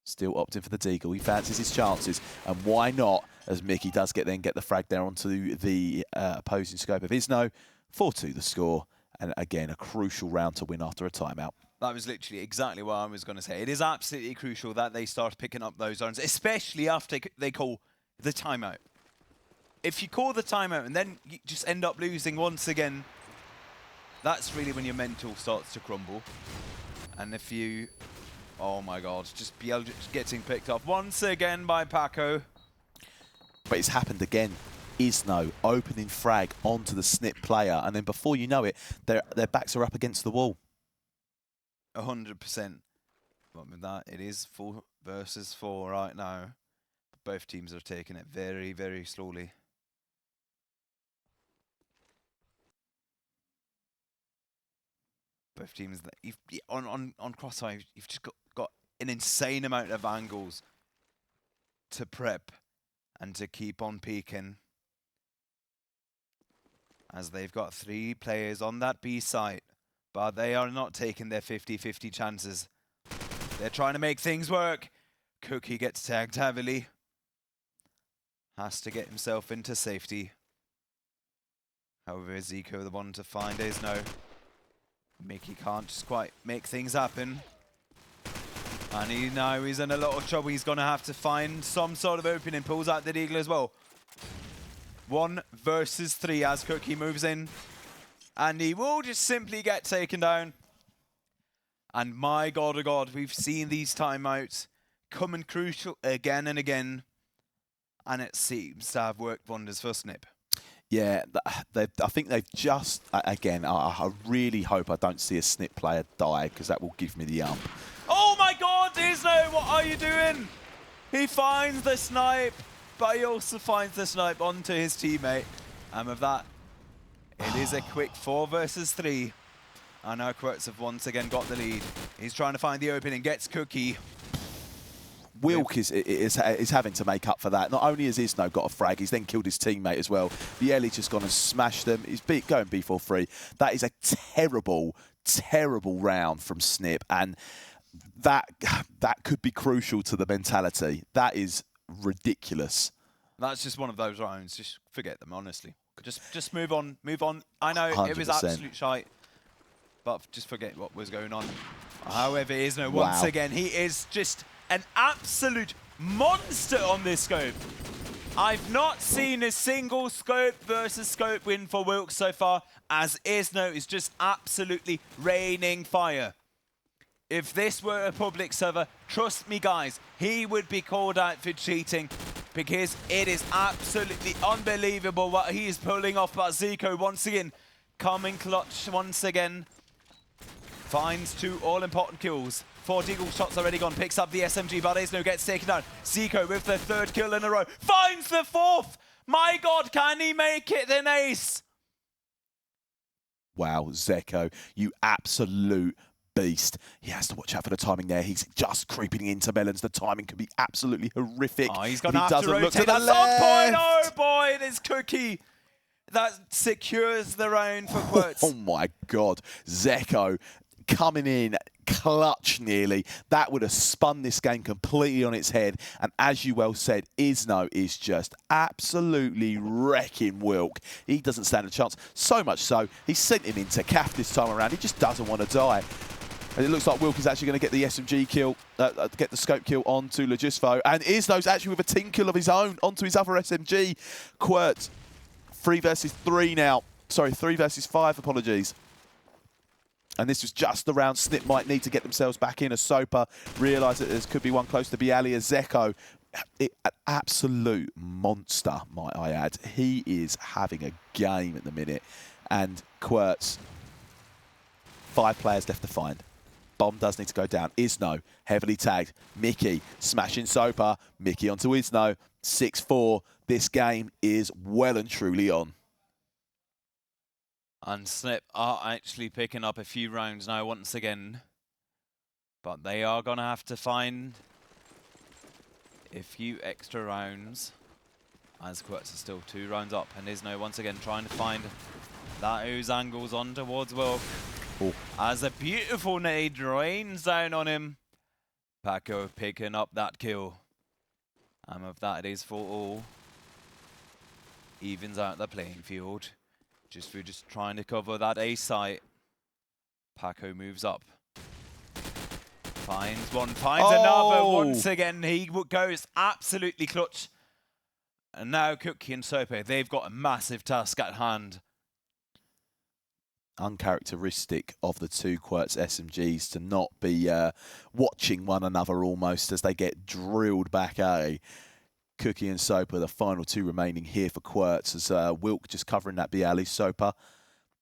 Still opting for the Deagle. He fancies his chances. And why not, as Mickey does get the frag there onto the opposing scope of Isno. 4-2 the score. And again, a crucial round to win after a timeout. That was literally exactly what I was going to say. It is absolutely crucial that they start picking up those zones, especially after they call the timeout. If you call the timeout and then you just end up losing once again, that's really when your mental starts to crumble. And if you, oh my God, just Biel just getting picked up once again by Paco. But it's happened again. Isno opening frag onto the sniip player, and then before you know it, their backs are up against the wall. 100%. But with that, it is 4 versus 4 right now. Both teams are taking it very, very slowly. Both teams, on Crossfire, you've just got an insane amount of angles to prep and to keep on peeking. As they've got 3 players on that B site, but they are not taking their 50-50 chances. They're trying to make things work. Cookie gets tagged heavily. Has to get himself into safety. However, Zeko the one to find Isno. Mickey can't just quite make things happen. And he now he's in a lot of trouble. He's going to have to find some sort of opening. Pulls out the Deagle as well. 1 versus 3 as Cookie moves in. And he will just simply get taken down. And my God, oh God, we've seen these timeouts coming crucial again and again. And it seems to have worked wonders for sniip. Yeah, I think they've just, again, I really hope I don't see a sniip player die, because that will give me the ump. Oh my God, Isno, what are you doing? He finds the snipe, but he also finds the snipe onto his teammate. And with that, it is a quick 4 versus 3. And now qwertz have once again got the lead. He's trying to find the opening, gets Cookie. Wilk is having to make up for that. Not only has Isno got a frag, he's then killed his teammate as well. Biel's just gone and smashed them. He's going B4-3. That is a terrible, terrible round from sniip, and that could be crucial to the mentality. That is ridiculous. That's just one of those rounds. Just forget them, honestly. Just move on, move on. I know 100%. It was absolute shite, but just forget what was going on. However, Isno once again, he is just an absolute monster on this scope. I've not seen a single scope versus scope win for Wilk so far, as Isno is just absolutely raining fire. If this were a public server, trust me guys, he would be called out for cheating, because it is absolutely unbelievable what he is pulling off. But Zeko once again, coming clutch once again, finds 2 all-important kills. 4 Deagle shots already gone, picks up the SMG, but Isno gets taken down. Zeko with the 3rd kill in a row, finds the 4th! My God, can he make it an ace? Wow, Zeko, you absolute beast. He has to watch out for the timing there. He's just creeping into melons. The timing could be absolutely horrific. Oh, he's going to have to rotate look to the at some point. Oh boy, it is Cookie that secures the round for qwertz. Oh my God, Zeko coming in, clutch nearly. That would have spun this game completely on its head. And as you well said, Isno is just absolutely wrecking Wilk. He doesn't stand a chance. So much so, he sent him into CAF this time around. He just doesn't want to die. And it looks like Wilk is actually going to get the SMG kill, get the scope kill onto Logisfo. And Isno's actually with a team kill of his own onto his other SMG. qwertz, 3 versus 3 now. Sorry, 3 versus 5, apologies. And this was just the round sniip might need to get themselves back in. As Sopa realised that there could be one close to Bialy. As Zeko, an absolute monster, might I add. He is having a game at the minute. And qwertz, 5 players left to find. Bomb does need to go down. Isno, heavily tagged. Mickey, smashing Sopa. Mickey onto Isno. 6-4. This game is well and truly on. And sniip are actually picking up a few rounds now once again. But they are going to have to find a few extra rounds. As qwertz is still 2 rounds up. And Isno once again trying to find that whose angles on towards Wilk. Oh. As a beautiful nade rains down on him. Paco picking up that kill. And with that it is for all. Evens out the playing field. We're just trying to cover that A site. Paco moves up. Finds one, finds another. Once again, he goes absolutely clutch. And now Cookie and Sope, they've got a massive task at hand. Uncharacteristic of the 2 qwertz SMGs to not be watching one another almost as they get drilled back, eh? Cookie and Sopa, the final 2 remaining here for qwertz, as Wilk just covering that Bialy. Sopa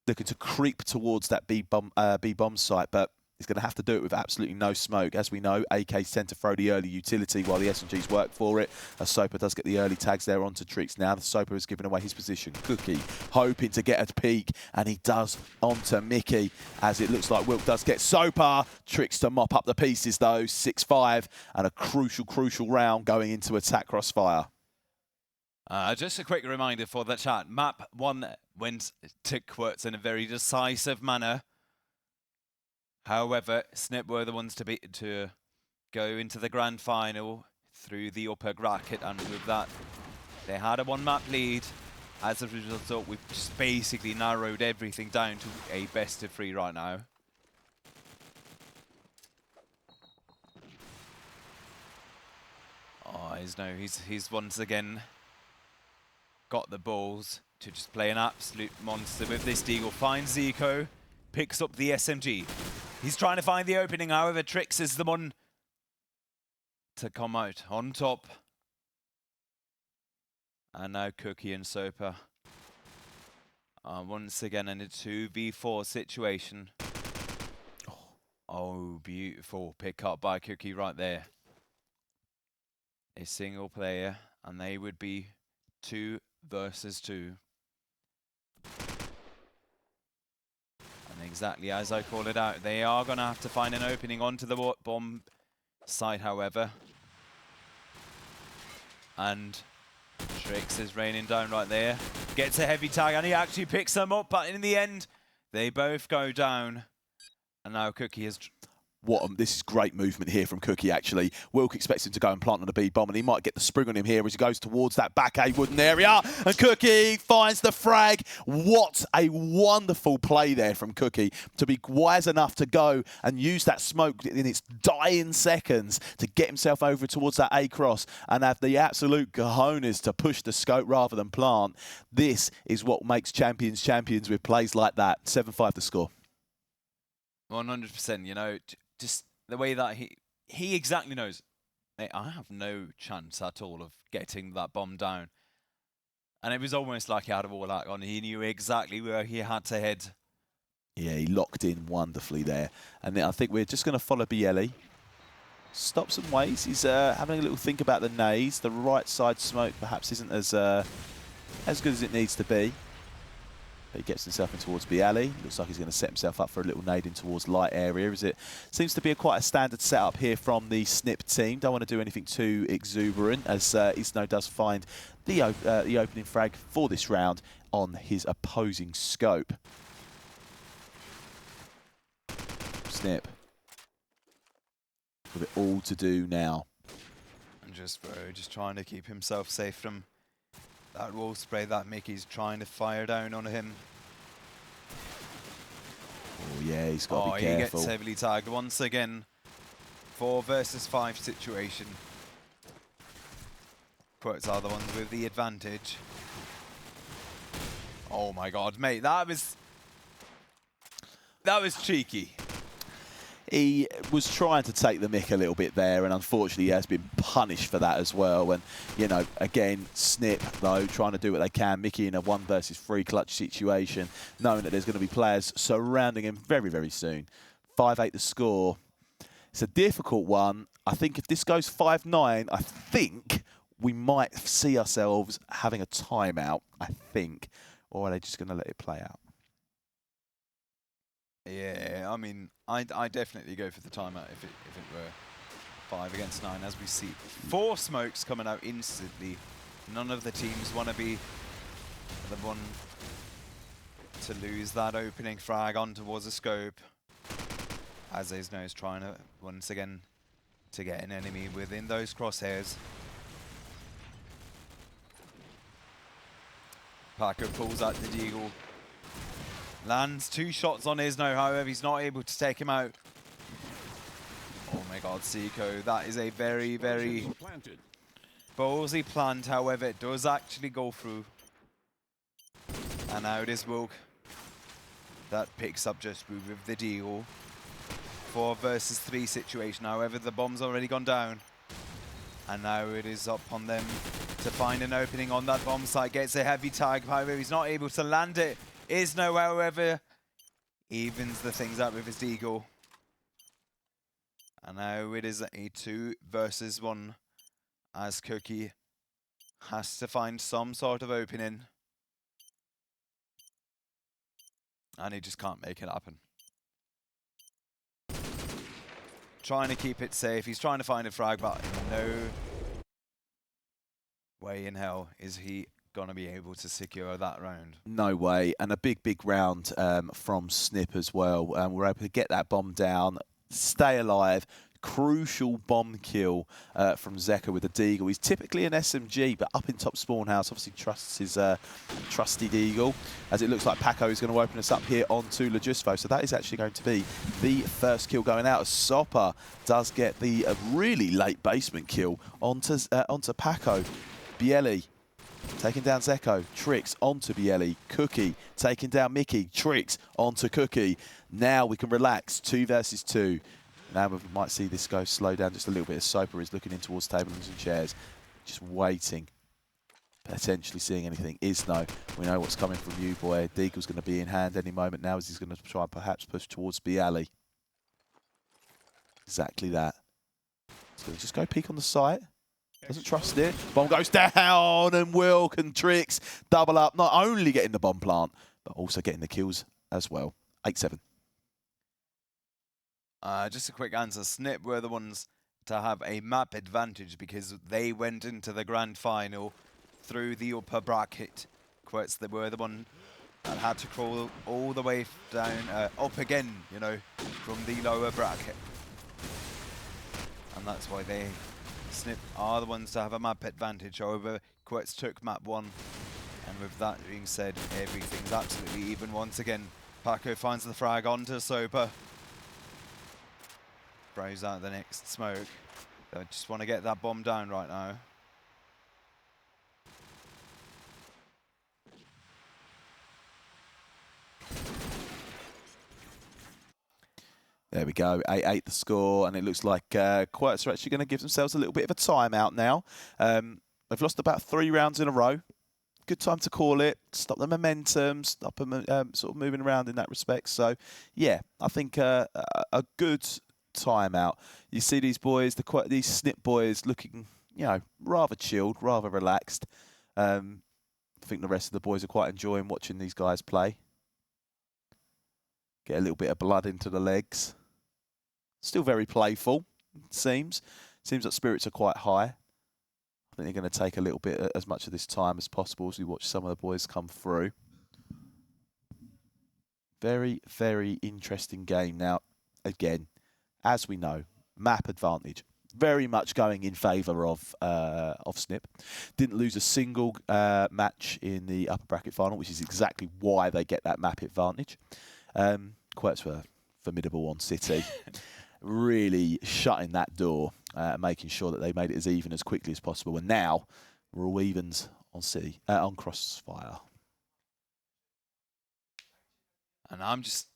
looking to creep towards that B bomb site, but he's going to have to do it with absolutely no smoke. As we know, AKs tend to throw the early utility while the SMGs work for it. As Sopa does get the early tags there onto Trix. Now Sopa is giving away his position. Cookie hoping to get a peek, and he does onto Mickey, as it looks like Wilk does get Sopa. Trix to mop up the pieces though, 6-5, and a crucial round going into attack Crossfire. Just a quick reminder for the chat. Map 1 went to qwertz in a very decisive manner. However, sniip were the ones to go into the grand final through the upper bracket, and with that, they had a 1-map lead. As a result, we've just basically narrowed everything down to a best of 3 right now. Oh, he's once again got the balls to just play an absolute monster with this deagle. Finds Zico, picks up the SMG. He's trying to find the opening, however, Trix is the one to come out on top. And now Cookie and Sopa are once again in a 2v4 situation. Oh, beautiful pick up by Cookie right there. A single player, and they would be 2 versus 2. And exactly as I call it out, they are going to have to find an opening onto the bomb site, however. And Trix is raining down right there. Gets a heavy tag, and he actually picks them up, but in the end, they both go down. And now Cookie is... This is great movement here from Cookie, actually. Wilk expects him to go and plant on the B bomb, and he might get the spring on him here as he goes towards that back A wooden area. And Cookie finds the frag. What a wonderful play there from Cookie to be wise enough to go and use that smoke in its dying seconds to get himself over towards that A cross and have the absolute cojones to push the scope rather than plant. This is what makes champions champions with plays like that. 7-5 the score. 100%, you know, just the way that he exactly knows, hey, I have no chance at all of getting that bomb down. And it was almost like he had a wall out on. He knew exactly where he had to head. Yeah, he locked in wonderfully there. And then I think we're just going to follow Bialy. Stops and waits. He's having a little think about the nades. The right side smoke perhaps isn't as good as it needs to be. He gets himself in towards Bialy. Looks like he's going to set himself up for a little nade in towards light area, as it seems to be quite a standard setup here from the sniip team. Don't want to do anything too exuberant, as Isno does find the opening frag for this round on his opposing scope. Sniip with it all to do now. And just trying to keep himself safe from that wall spray that Mickey's trying to fire down on him. Oh yeah, he's got to be He careful. gets heavily tagged once again. 4 versus 5 situation. qwertz are the ones with the advantage. Oh my god, mate, that was cheeky. He was trying to take the mick a little bit there, and unfortunately he has been punished for that as well. And, you know, again, Sniip, though, trying to do what they can. Mickey in a 1 versus 3 clutch situation, knowing that there's going to be players surrounding him very, very soon. 5-8 the score. It's a difficult one. I think if this goes 5-9, I think we might see ourselves having a timeout, I think. Or are they just going to let it play out? Yeah, I mean, I definitely go for the timeout if it were 5 against 9, as we see 4 smokes coming out instantly. None of the teams want to be the one to lose that opening frag on towards a scope. As Azno is trying to, once again, to get an enemy within those crosshairs. Paco pulls out the deagle. Lands 2 shots on Isno, however, he's not able to take him out. Oh my god, Seiko, that is a very, very ballsy plant, however, it does actually go through. And now it is Wilk that picks up just with the deal. 4 versus 3 situation, however, the bomb's already gone down. And now it is up on them to find an opening on that bomb site. Gets a heavy tag, however, he's not able to land it. Isno, however, evens the things out with his deagle. And now it is a 2 versus 1 as Cookie has to find some sort of opening. And he just can't make it happen. Trying to keep it safe. He's trying to find a frag, but no way in hell is he going to be able to secure that round. No way. And a big, big round from Sniip as well. We're able to get that bomb down, stay alive. Crucial bomb kill from Zeka with the deagle. He's typically an SMG, but up in top spawn house, obviously trusts his trusty deagle. As it looks like Paco is going to open us up here onto Logistfo. So that is actually going to be the first kill going out. Sopper does get the really late basement kill onto Paco. Bielli taking down Zeko, Tricks onto Bielli, Cookie taking down Mickey, Tricks onto Cookie. Now we can relax, 2 versus 2. Now we might see this go slow down just a little bit as Soper is looking in towards tables and chairs, just waiting, potentially seeing anything. Isno, we know what's coming from you, boy. Deagle's going to be in hand any moment now as he's going to try and perhaps push towards Bielli. Exactly that. So just go peek on the site. Doesn't trust it. Bomb goes down, and Wilk and Tricks double up. Not only getting the bomb plant, but also getting the kills as well. 8-7. Just a quick answer. Sniip were the ones to have a map advantage because they went into the grand final through the upper bracket. qwertz, they were the one that had to crawl all the way down, up again, you know, from the lower bracket. And that's why Sniip are the ones to have a map advantage. However, qwertz took map 1. And with that being said, everything's absolutely even once again. Paco finds the frag onto Soper. Throws out the next smoke. I just want to get that bomb down right now. There we go, 8-8 the score, and it looks like qwertz are actually going to give themselves a little bit of a timeout now. They've lost about 3 rounds in a row. Good time to call it, stop the momentum, stop them sort of moving around in that respect. So, yeah, I think a good timeout. You see these boys, these Sniip boys looking, you know, rather chilled, rather relaxed. I think the rest of the boys are quite enjoying watching these guys play. Get a little bit of blood into the legs. Still very playful, it seems. Seems like spirits are quite high. I think they're going to take a little bit, as much of this time as possible as we watch some of the boys come through. Very, very interesting game. Now, again, as we know, map advantage. Very much going in favour of sniip. Didn't lose a single match in the upper bracket final, which is exactly why they get that map advantage. qwertz were formidable on City, really shutting that door, making sure that they made it as even as quickly as possible. And now we're all evens on City, on Crossfire. And I'm just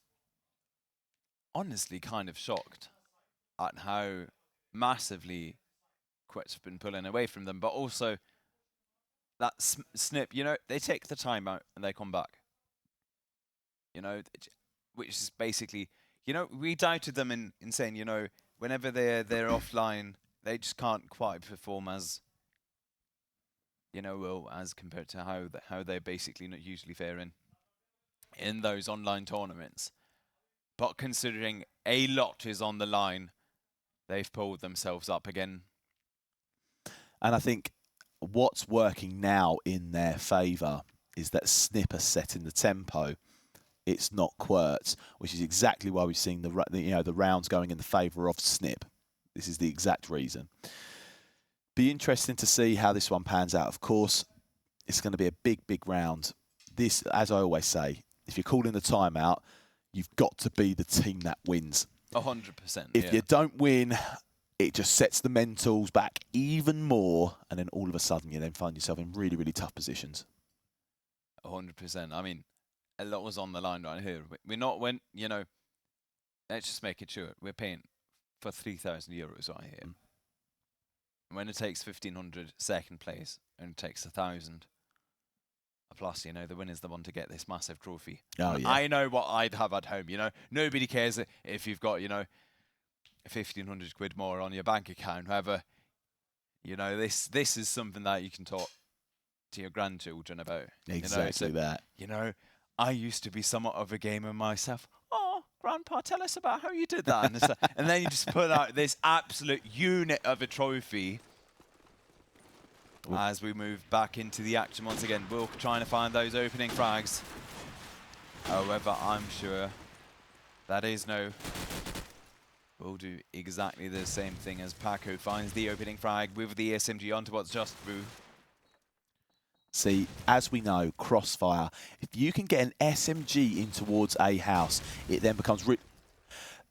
honestly kind of shocked at how massively qwertz have been pulling away from them, but also that sniip, you know, they take the time out and they come back. You know, which is basically, you know, we doubted them in saying, you know, whenever they're offline, they just can't quite perform as, you know, well, as compared to how they're basically not usually faring in those online tournaments. But considering a lot is on the line, they've pulled themselves up again. And I think what's working now in their favour is that sniip are setting the tempo. It's not qwertz, which is exactly why we've seen the rounds going in the favour of sniip. This is the exact reason. Be interesting to see how this one pans out. Of course, it's going to be a big, big round. This, as I always say, if you're calling the timeout, you've got to be the team that wins. 100%. If you don't win, it just sets the mentals back even more, and then all of a sudden you then find yourself in really, really tough positions. 100%. I mean, a lot was on the line right here. We're not, when, you know, let's just make it sure. We're paying for €3,000 right here. When it takes 1,500 second place and it takes 1,000, plus, you know, the winner's the one to get this massive trophy. Oh, yeah. I know what I'd have at home, you know. Nobody cares if you've got, you know, 1,500 quid more on your bank account. However, you know, this is something that you can talk to your grandchildren about. Exactly, you know, that. You know, I used to be somewhat of a gamer myself. Oh, Grandpa, tell us about how you did that. And, and then you just put out this absolute unit of a trophy. As we move back into the action once again, Wilk trying to find those opening frags. However, I'm sure that is no. We'll do exactly the same thing as Paco finds the opening frag with the SMG onto what's just through. See, as we know, Crossfire, if you can get an SMG in towards a house, it then becomes...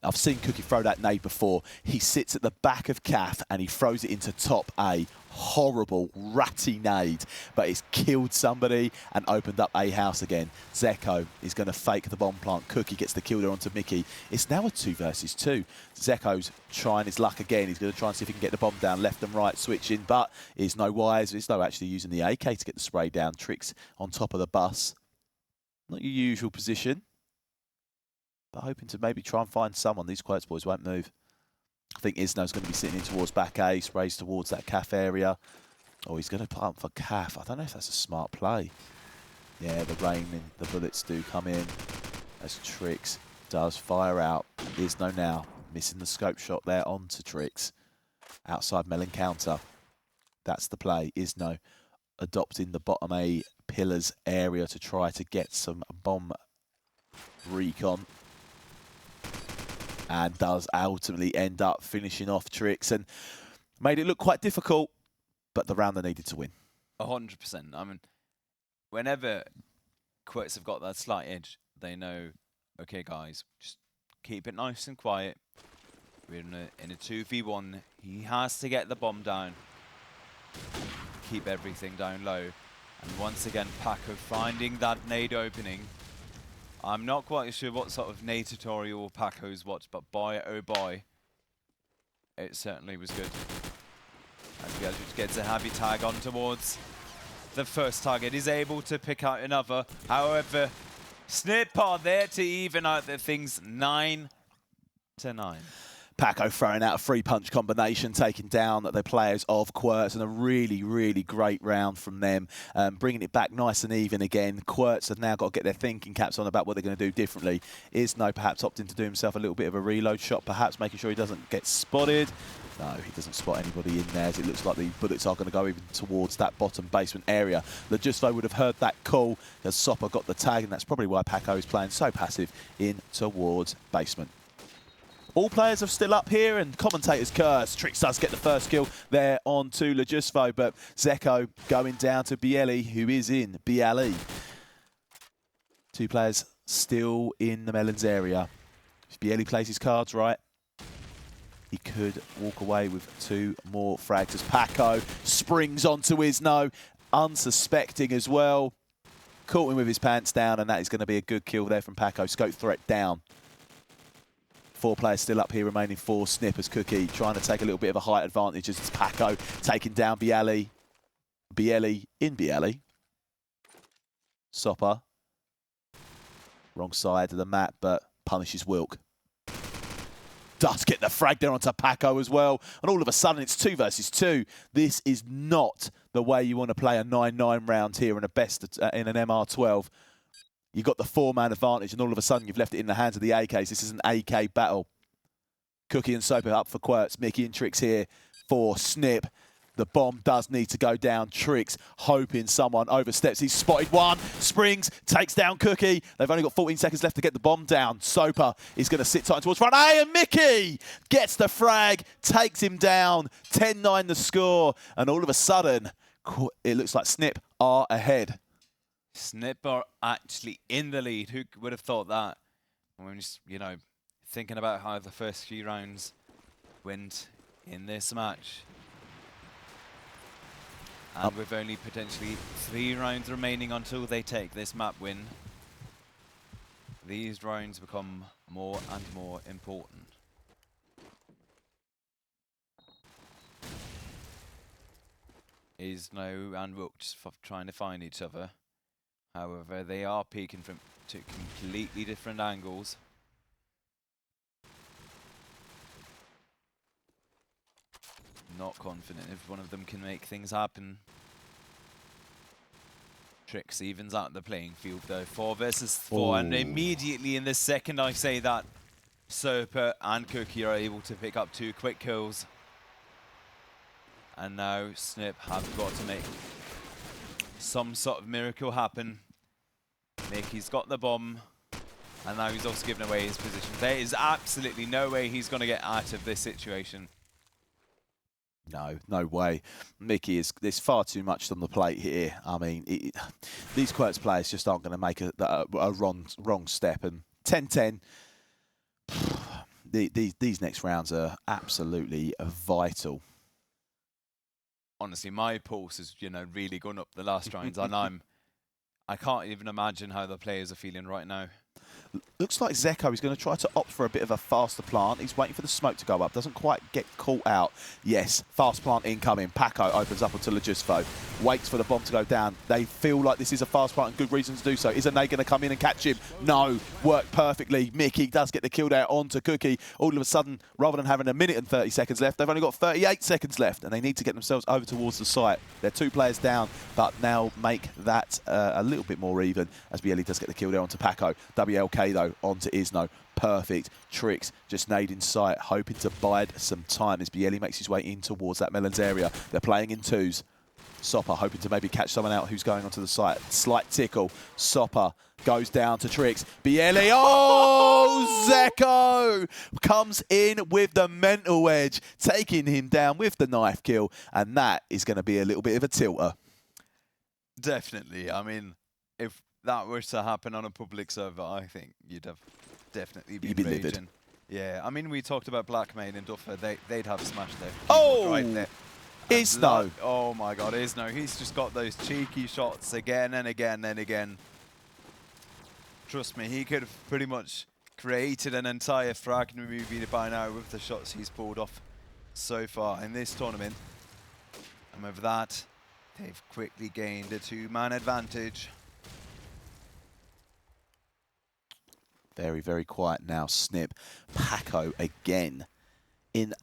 I've seen Cookie throw that nade before. He sits at the back of Calf and he throws it into top A. Horrible, ratty nade, but it's killed somebody and opened up a house again. Zeko is going to fake the bomb plant. Cookie gets the kill there onto Mickey. It's now a 2 versus 2. Zeko's trying his luck again. He's going to try and see if he can get the bomb down left and right, switching, but is no wise. Is no actually using the AK to get the spray down. Tricks on top of the bus. Not your usual position, but hoping to maybe try and find someone. These qwertz boys won't move. I think Isno's going to be sitting in towards back A, sprays towards that Calf area. Oh, he's going to pump for Calf. I don't know if that's a smart play. Yeah, the rain and the bullets do come in. As Tricks does fire out. Isno now missing the scope shot there onto Tricks. Outside melon counter. That's the play. Isno adopting the bottom A pillars area to try to get some bomb recon. And does ultimately end up finishing off Tricks and made it look quite difficult, but the round they needed to win. 100%. I mean, whenever qwertz have got that slight edge, they know, okay, guys, just keep it nice and quiet. We're in a 2v1. He has to get the bomb down. Keep everything down low. And once again, Paco finding that nade opening. I'm not quite sure what sort of nade tutorial Paco's watched, but boy, oh boy, it certainly was good. And Gildred gets a heavy tag on towards the first target. Is able to pick out another. However, sniip are there to even out the things 9-9. Paco throwing out a 3-punch combination, taking down the players of qwertz, and a really, really great round from them, bringing it back nice and even again. qwertz have now got to get their thinking caps on about what they're going to do differently. Isno perhaps opting to do himself a little bit of a reload shot, perhaps making sure he doesn't get spotted. No, he doesn't spot anybody in there, as it looks like the bullets are going to go even towards that bottom basement area. Lejusto would have heard that call as Sopper got the tag, and that's probably why Paco is playing so passive in towards basement. All players are still up here, and commentators curse. Trix does get the first kill there onto Lejusfo, but Zeko going down to Bieli, who is in BLE. 2 players still in the Melons area. If Bieli plays his cards right, he could walk away with 2 more frags as Paco springs onto Isno, unsuspecting as well. Caught him with his pants down, and that is going to be a good kill there from Paco. Scope threat down. 4 players still up here, remaining 4. sniip as Cookie trying to take a little bit of a height advantage as it's Paco taking down Bieli. Bieli in Bieli. Sopper. Wrong side of the map, but punishes Wilk. Does get the frag there onto Paco as well. And all of a sudden, it's 2 versus 2. This is not the way you want to play a 9-9 round here in a best in an MR12. You've got the 4-man advantage, and all of a sudden, you've left it in the hands of the AKs. This is an AK battle. Cookie and Soper up for qwertz. Mickey and Trix here for sniip. The bomb does need to go down. Trix hoping someone oversteps. He's spotted one. Springs, takes down Cookie. They've only got 14 seconds left to get the bomb down. Soper is going to sit tight towards front. Hey, and Mickey gets the frag, takes him down. 10-9 the score. And all of a sudden, it looks like sniip are ahead. sniip are actually in the lead. Who would have thought that? When just, you know, thinking about how the first few rounds went in this match. And with only potentially 3 rounds remaining until they take this map win, these rounds become more and more important. Isno and Rook just trying to find each other. However, they are peeking from 2 completely different angles. Not confident if one of them can make things happen. Trix evens out the playing field though. 4 versus 4, Ooh. and immediately in the second I say that, Soper and Cookie are able to pick up 2 quick kills. And now sniip have got to make some sort of miracle happen. Mickey's got the bomb, and now he's also given away his position. There is absolutely no way he's going to get out of this situation. No, no way. Mickey, there's far too much on the plate here. I mean, these qwertz players just aren't going to make a wrong step. And 10-10, these next rounds are absolutely vital. Honestly, my pulse has, you know, really gone up the last rounds, and I can't even imagine how the players are feeling right now. Looks like Zeko is going to try to opt for a bit of a faster plant. He's waiting for the smoke to go up. Doesn't quite get caught out. Yes, fast plant incoming. Paco opens up onto Lejusfo. Waits for the bomb to go down. They feel like this is a fast plant and good reason to do so. Isn't they going to come in and catch him? No. Worked perfectly. Mickey does get the kill there onto Cookie. All of a sudden, rather than having 1 minute and 30 seconds left, they've only got 38 seconds left, and they need to get themselves over towards the site. They're 2 players down, but now make that a little bit more even as Bieli does get the kill there onto Paco. WLK though onto Isno. Perfect. Trix just nading sight, hoping to bide some time as Bieli makes his way in towards that Melons area. They're playing in 2s. Sopper hoping to maybe catch someone out who's going onto the site. Slight tickle. Sopper goes down to Trix. Bieli, oh, Zeko comes in with the mental edge, taking him down with the knife kill, and that is going to be a little bit of a tilter. Definitely. I mean, if that were to happen on a public server, I think you'd have definitely been livid. raging. Yeah, I mean, we talked about Blackmaid and Duffer. They'd have smashed their Oh! right there. Isno. Oh my God, Isno. He's just got those cheeky shots again and again and again. Trust me, he could have pretty much created an entire fragment movie by now with the shots he's pulled off so far in this tournament. And with that, they've quickly gained a 2-man advantage. Very, very quiet now. sniip. Paco again in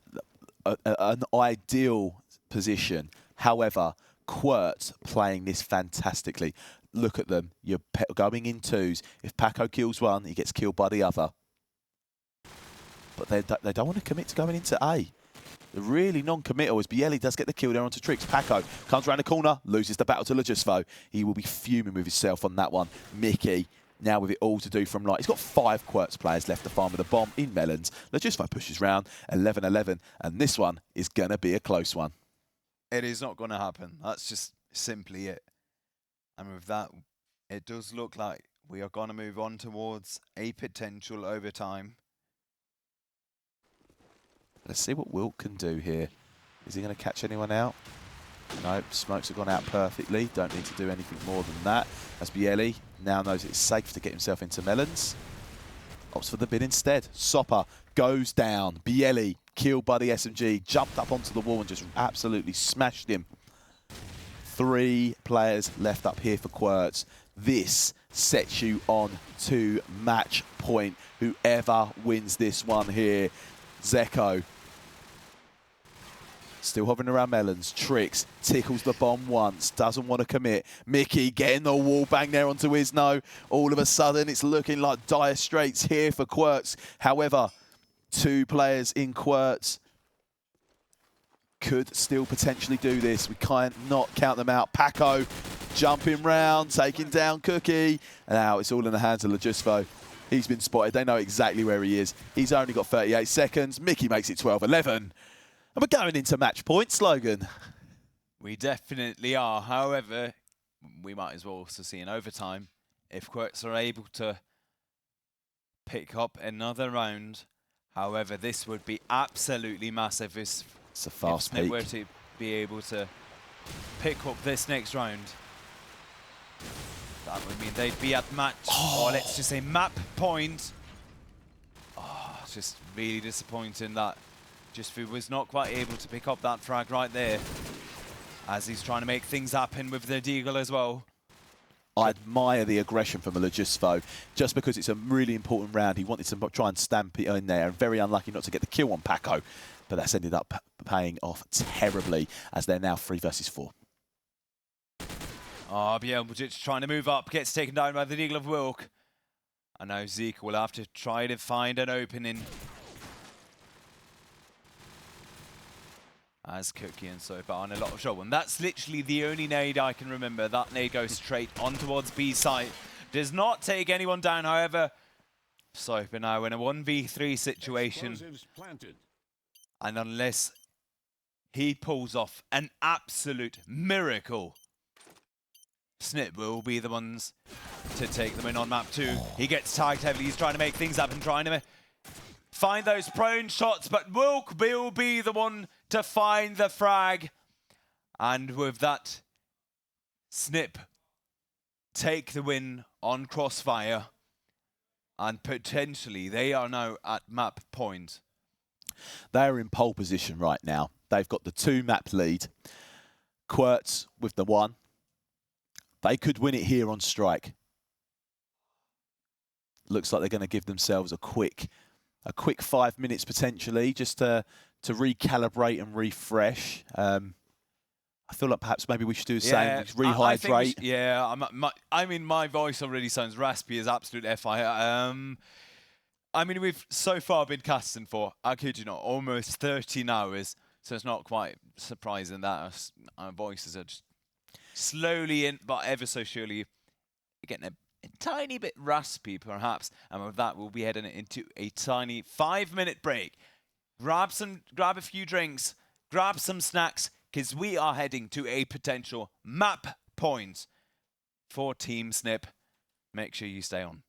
an ideal position. However, qwertz playing this fantastically. Look at them. You're going in 2s. If Paco kills one, he gets killed by the other. But they don't want to commit to going into A. They're really non-committal as Bieli does get the kill there onto Trix. Paco comes around the corner, loses the battle to Lejusfo. He will be fuming with himself on that one. Mickey now with it all to do from light. He's got 5 qwertz players left to farm with a bomb in Melons. Logisfo pushes round 11-11, and this one is going to be a close one. It is not going to happen. That's just simply it. And with that, it does look like we are going to move on towards a potential overtime. Let's see what Wilt can do here. Is he going to catch anyone out? No, smokes have gone out perfectly. Don't need to do anything more than that. As Bielli now knows it's safe to get himself into Melons. Opts for the bin instead. Sopper goes down. Bielli killed by the SMG. Jumped up onto the wall and just absolutely smashed him. 3 players left up here for qwertz. This sets you on to match point. Whoever wins this one here. Zeko still hovering around Melons. Tricks, tickles the bomb once, doesn't want to commit. Mickey getting the wall bang there onto Isno. All of a sudden, it's looking like dire straits here for qwertz. However, 2 players in qwertz could still potentially do this. We can't not count them out. Paco jumping round, taking down Cookie. And now it's all in the hands of Logisfo. He's been spotted. They know exactly where he is. He's only got 38 seconds. Mickey makes it 12-11. And we're going into match point, Slogan. We definitely are. However, we might as well also see an overtime. If qwertz are able to pick up another round. However, this would be absolutely massive It's a fast if peak. were to be able to pick up this next round. That would mean they'd be at match, or let's just say map point. Oh, it's just really disappointing that Justfu was not quite able to pick up that frag right there, as he's trying to make things happen with the Deagle as well. I admire the aggression from Logisfo, just because it's a really important round. He wanted to try and stamp it in there, and very unlucky not to get the kill on Paco, but that's ended up paying off terribly, as they're now 3 versus 4. Oh, Bielbujic trying to move up, gets taken down by the Deagle of Wilk. And now Zeke will have to try to find an opening. As Cookie and Soap are on a lot of trouble. And that's literally the only nade I can remember. That nade goes straight on towards B site. Does not take anyone down, however. Soap are now in a 1v3 situation. And unless he pulls off an absolute miracle, sniip will be the ones to take them in on map 2. He gets tagged heavily. He's trying to make things happen, trying to find those prone shots, but Wilk will be the one to find the frag. And with that, sniip take the win on Crossfire. And potentially, they are now at map point. They're in pole position right now. They've got the 2 map lead. qwertz with the 1. They could win it here on strike. Looks like they're going to give themselves a quick 5 minutes potentially, just to recalibrate and refresh. I feel like perhaps maybe we should do the same, rehydrate. I mean, my voice already sounds raspy as absolute FI. I mean, we've so far been casting for, I kid you not, almost 13 hours. So it's not quite surprising that our voices are just slowly, but ever so surely, getting a tiny bit raspy, perhaps. And with that, we'll be heading into a tiny 5-minute break. Grab a few drinks, grab some snacks, because we are heading to a potential map point for Team sniip. Make sure you stay on.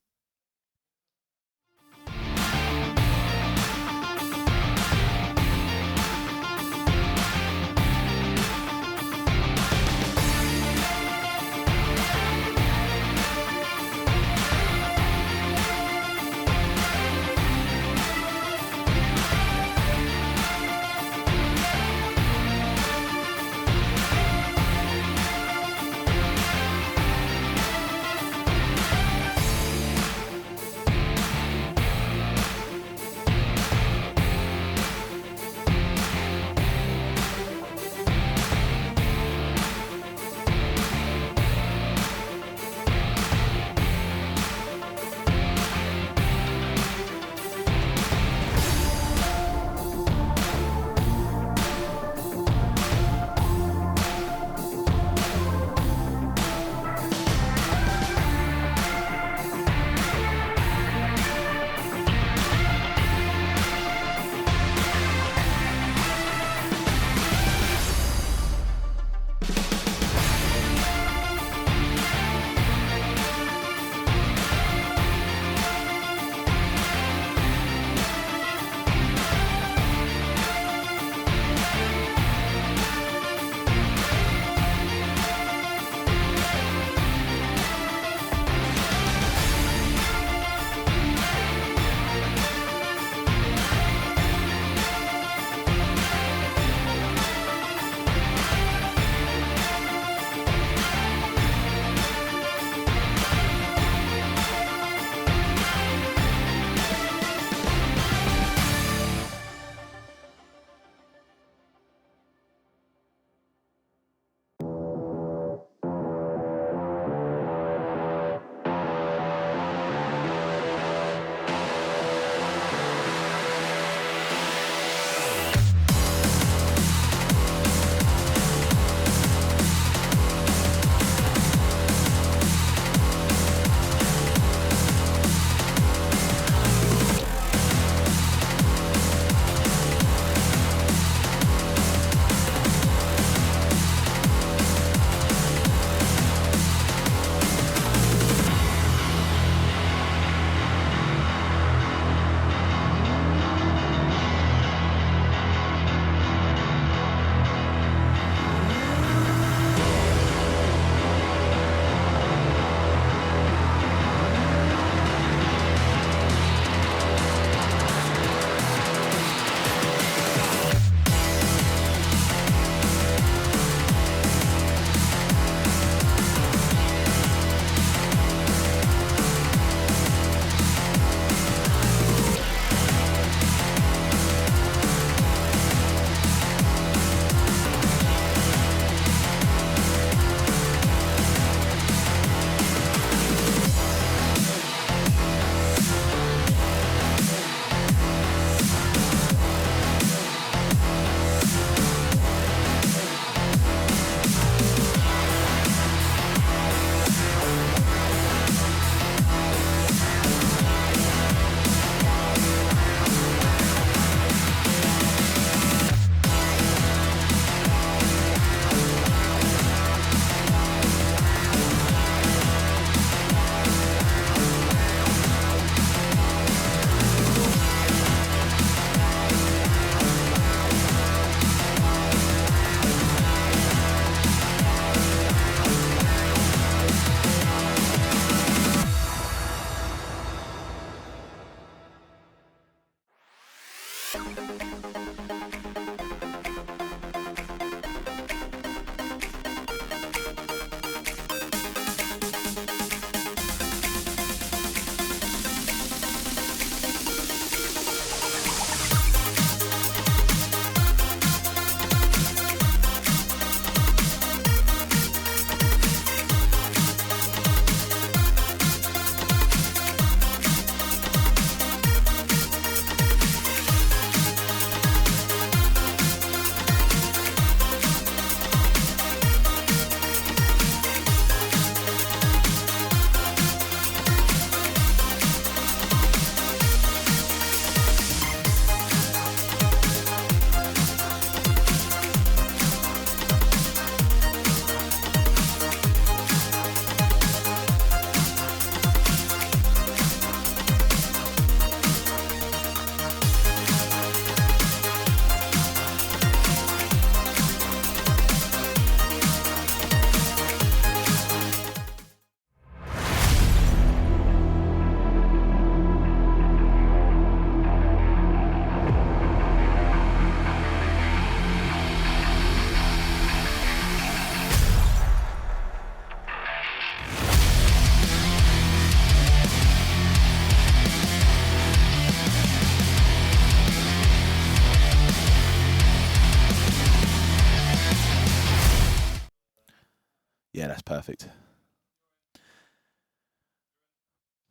Yeah, that's perfect.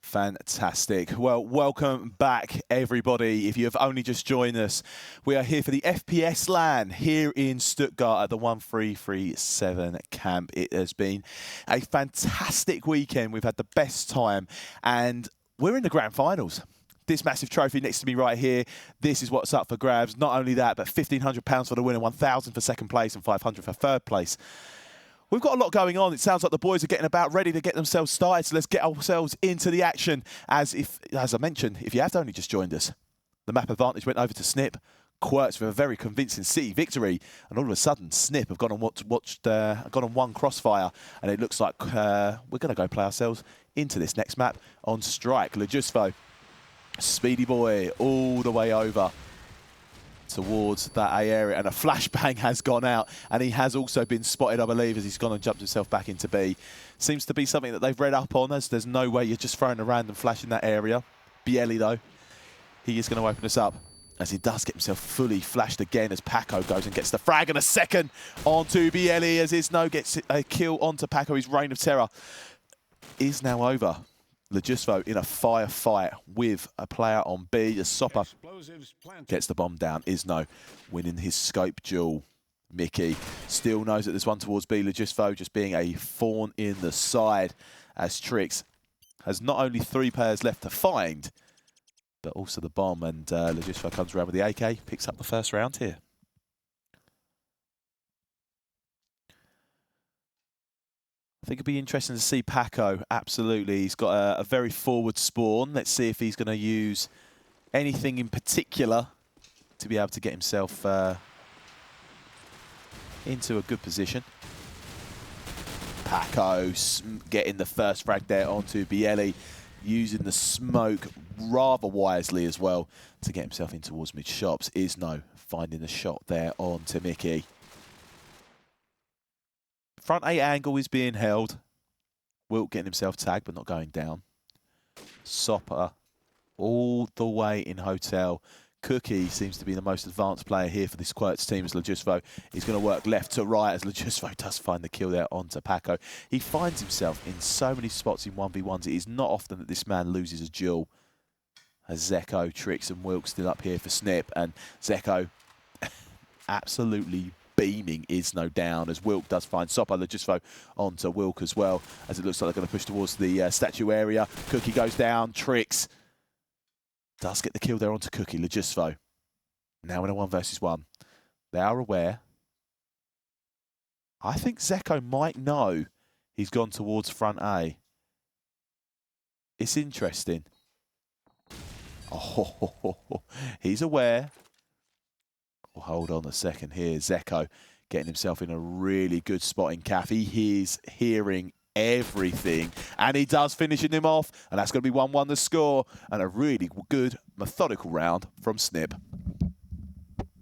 Fantastic. Well, welcome back, everybody. If you have only just joined us, we are here for the FPS LAN here in Stuttgart at the 1337 camp. It has been a fantastic weekend. We've had the best time, and we're in the grand finals. This massive trophy next to me right here, this is what's up for grabs. Not only that, but £1,500 for the winner, £1,000 for second place, and £500 for third place. We've got a lot going on. It sounds like the boys are getting about ready to get themselves started. So let's get ourselves into the action. As I mentioned, if you have only just joined us, the map advantage went over to sniip. qwertz with a very convincing City victory, and all of a sudden, sniip have gone on one Crossfire, and it looks like we're going to go play ourselves into this next map on strike. Lejusvo, speedy boy, all the way over towards that A area, and a flashbang has gone out, and he has also been spotted, I believe, as he's gone and jumped himself back into B. Seems to be something that they've read up on, as there's no way you're just throwing a random flash in that area. Bielli, though, he is going to open us up, as he does get himself fully flashed again, as Paco goes and gets the frag, and a second onto Bielli, as Isno gets a kill onto Paco. His reign of terror is now over. Lejusvo in a firefight with a player on B. As Sopper gets the bomb down. Isno winning his scope duel. Mickey still knows that there's one towards B. Lejusvo just being a thorn in the side, as Trix has not only 3 players left to find, but also the bomb. And Lejusvo comes around with the AK, picks up the first round here. I think it'd be interesting to see Paco. Absolutely. He's got a very forward spawn. Let's see if he's going to use anything in particular to be able to get himself into a good position. Paco getting the first frag there onto Bielli, using the smoke rather wisely as well to get himself in towards mid-shops. Isno finding the shot there onto Mickey. Front A angle is being held. Wilt getting himself tagged, but not going down. Sopper all the way in hotel. Cookie seems to be the most advanced player here for this qwertz team, as Lejusvo is going to work left to right, as Lejusvo does find the kill there onto Paco. He finds himself in so many spots in 1v1s. It is not often that this man loses a duel. As Zeko, Trix and Wilk still up here for sniip, and Zeko absolutely beaming Isno down, as Wilk does find Sopper. Lejusvo onto Wilk as well, as it looks like they're going to push towards the statue area. Cookie goes down. Trix does get the kill there onto Cookie. Lejusvo now in a 1 versus 1. They are aware. I think Zeko might know he's gone towards front A. It's interesting. Oh, he's aware. Well, hold on a second here. Zeko getting himself in a really good spot in Caf. He is hearing everything, and he does finishing him off, and that's going to be 1-1 the score, and a really good methodical round from sniip.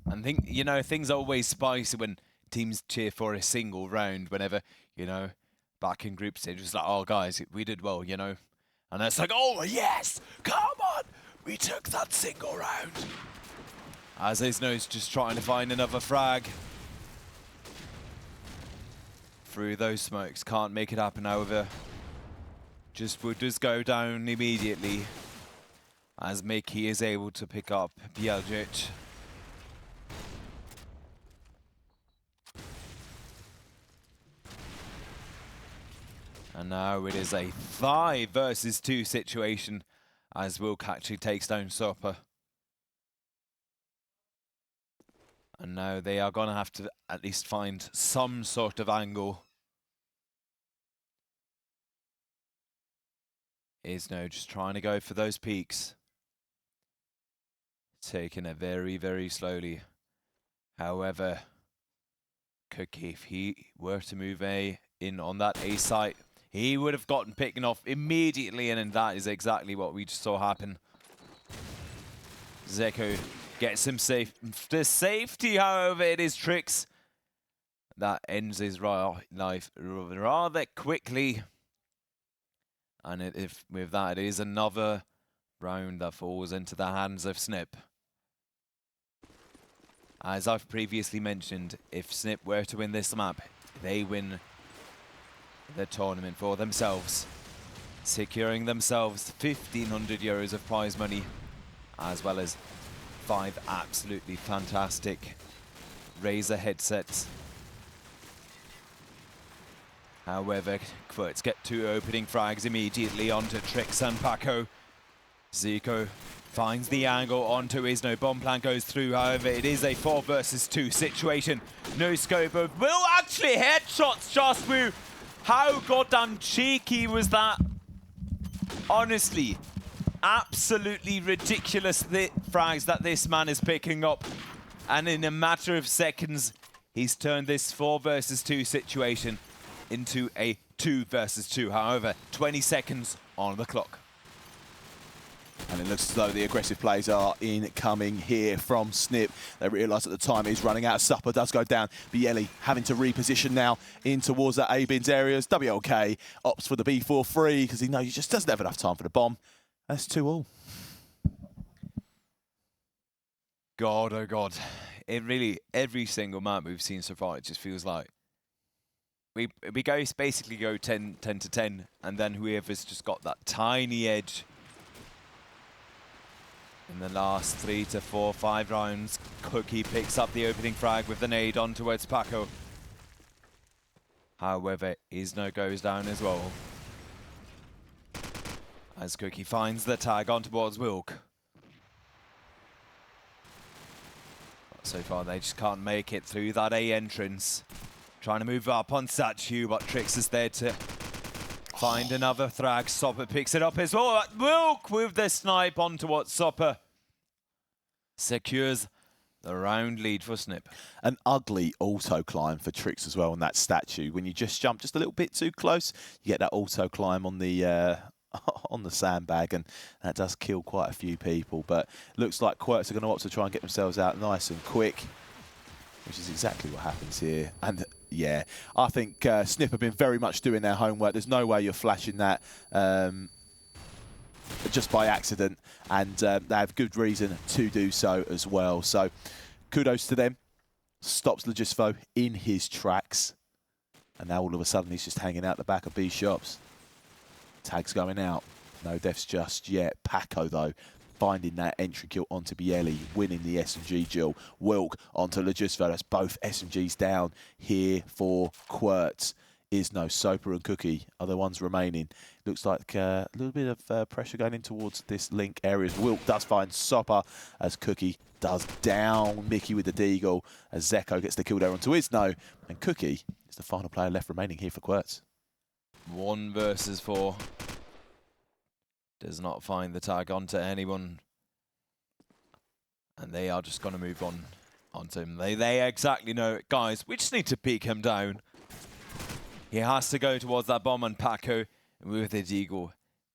And think, you know, things are always spicy when teams cheer for a single round whenever, you know, back in group stage, it's like, oh, guys, we did well, you know. And it's like, oh, yes, come on, we took that single round. As Isno's just trying to find another frag. Through those smokes, can't make it happen, however. Just would just go down immediately. As Mickey is able to pick up Bieljic. And now it is a 5 versus 2 situation as Wilk actually takes down Soper. And now they are going to have to at least find some sort of angle. Isno just trying to go for those peaks. Taking it very, very slowly. However, Cookie, if he were to move in on that A site, he would have gotten picked off immediately, and that is exactly what we just saw happen. Zeko gets him safe. The safety, however, it is Trix that ends his life rather quickly. And with that, it is another round that falls into the hands of sniip. As I've previously mentioned, if sniip were to win this map, they win the tournament for themselves, securing themselves 1,500 euros of prize money, as well as 5 absolutely fantastic Razer headsets. However, qwertz get 2 opening frags immediately onto Trix and Paco. Zico finds the angle onto Isno. Bomb plan goes through, however, it is a 4 versus 2 situation. No scope of will actually headshots just through. How goddamn cheeky was that? Honestly, absolutely ridiculous frags that this man is picking up. And in a matter of seconds, he's turned this 4 versus 2 situation into a 2 versus 2. However, 20 seconds on the clock. And it looks as though the aggressive plays are incoming here from sniip. They realise that the time is running out. Supper does go down. Bielli having to reposition now in towards that A-bins areas. WLK opts for the B4-3 because he knows he just doesn't have enough time for the bomb. That's 2-all. God, oh God. It really, every single map we've seen so far, it just feels like we basically go 10 to 10, and then whoever's just got that tiny edge in the last 3 to 4, 5 rounds. Cookie picks up the opening frag with the nade on towards Paco. However, Isno goes down as well. As Cookie finds the tag on towards Wilk. But so far, they just can't make it through that A entrance. Trying to move up on Statue, but Trix is there to find another frag. Soper picks it up as well. Wilk with the snipe on towards Soper. Secures the round lead for sniip. An ugly auto climb for Trix as well on that Statue. When you just jump just a little bit too close, you get that auto climb on the sandbag, and that does kill quite a few people. But looks like qwertz are going to opt to try and get themselves out nice and quick, which is exactly what happens here. And yeah, I think sniip have been very much doing their homework. There's no way you're flashing that just by accident, and they have good reason to do so as well. So kudos to them. Stops Logisfo in his tracks, and now all of a sudden he's just hanging out the back of B shops. Tags going out. No deaths just yet. Paco though, finding that entry kill onto Bielli, winning the SMG duel. Wilk onto Logisfo. That's both SMGs down here for qwertz. Isno, Soper and Cookie are the ones remaining. Looks like a little bit of pressure going in towards this link area. Wilk does find Soper as Cookie does down Mickey with the deagle as Zeko gets the kill there onto Isno. And Cookie is the final player left remaining here for qwertz. 1 versus 4. Does not find the tag onto anyone. And they are just going to move on onto him. They exactly know it. Guys, we just need to peek him down. He has to go towards that bomb, and Paco with the deagle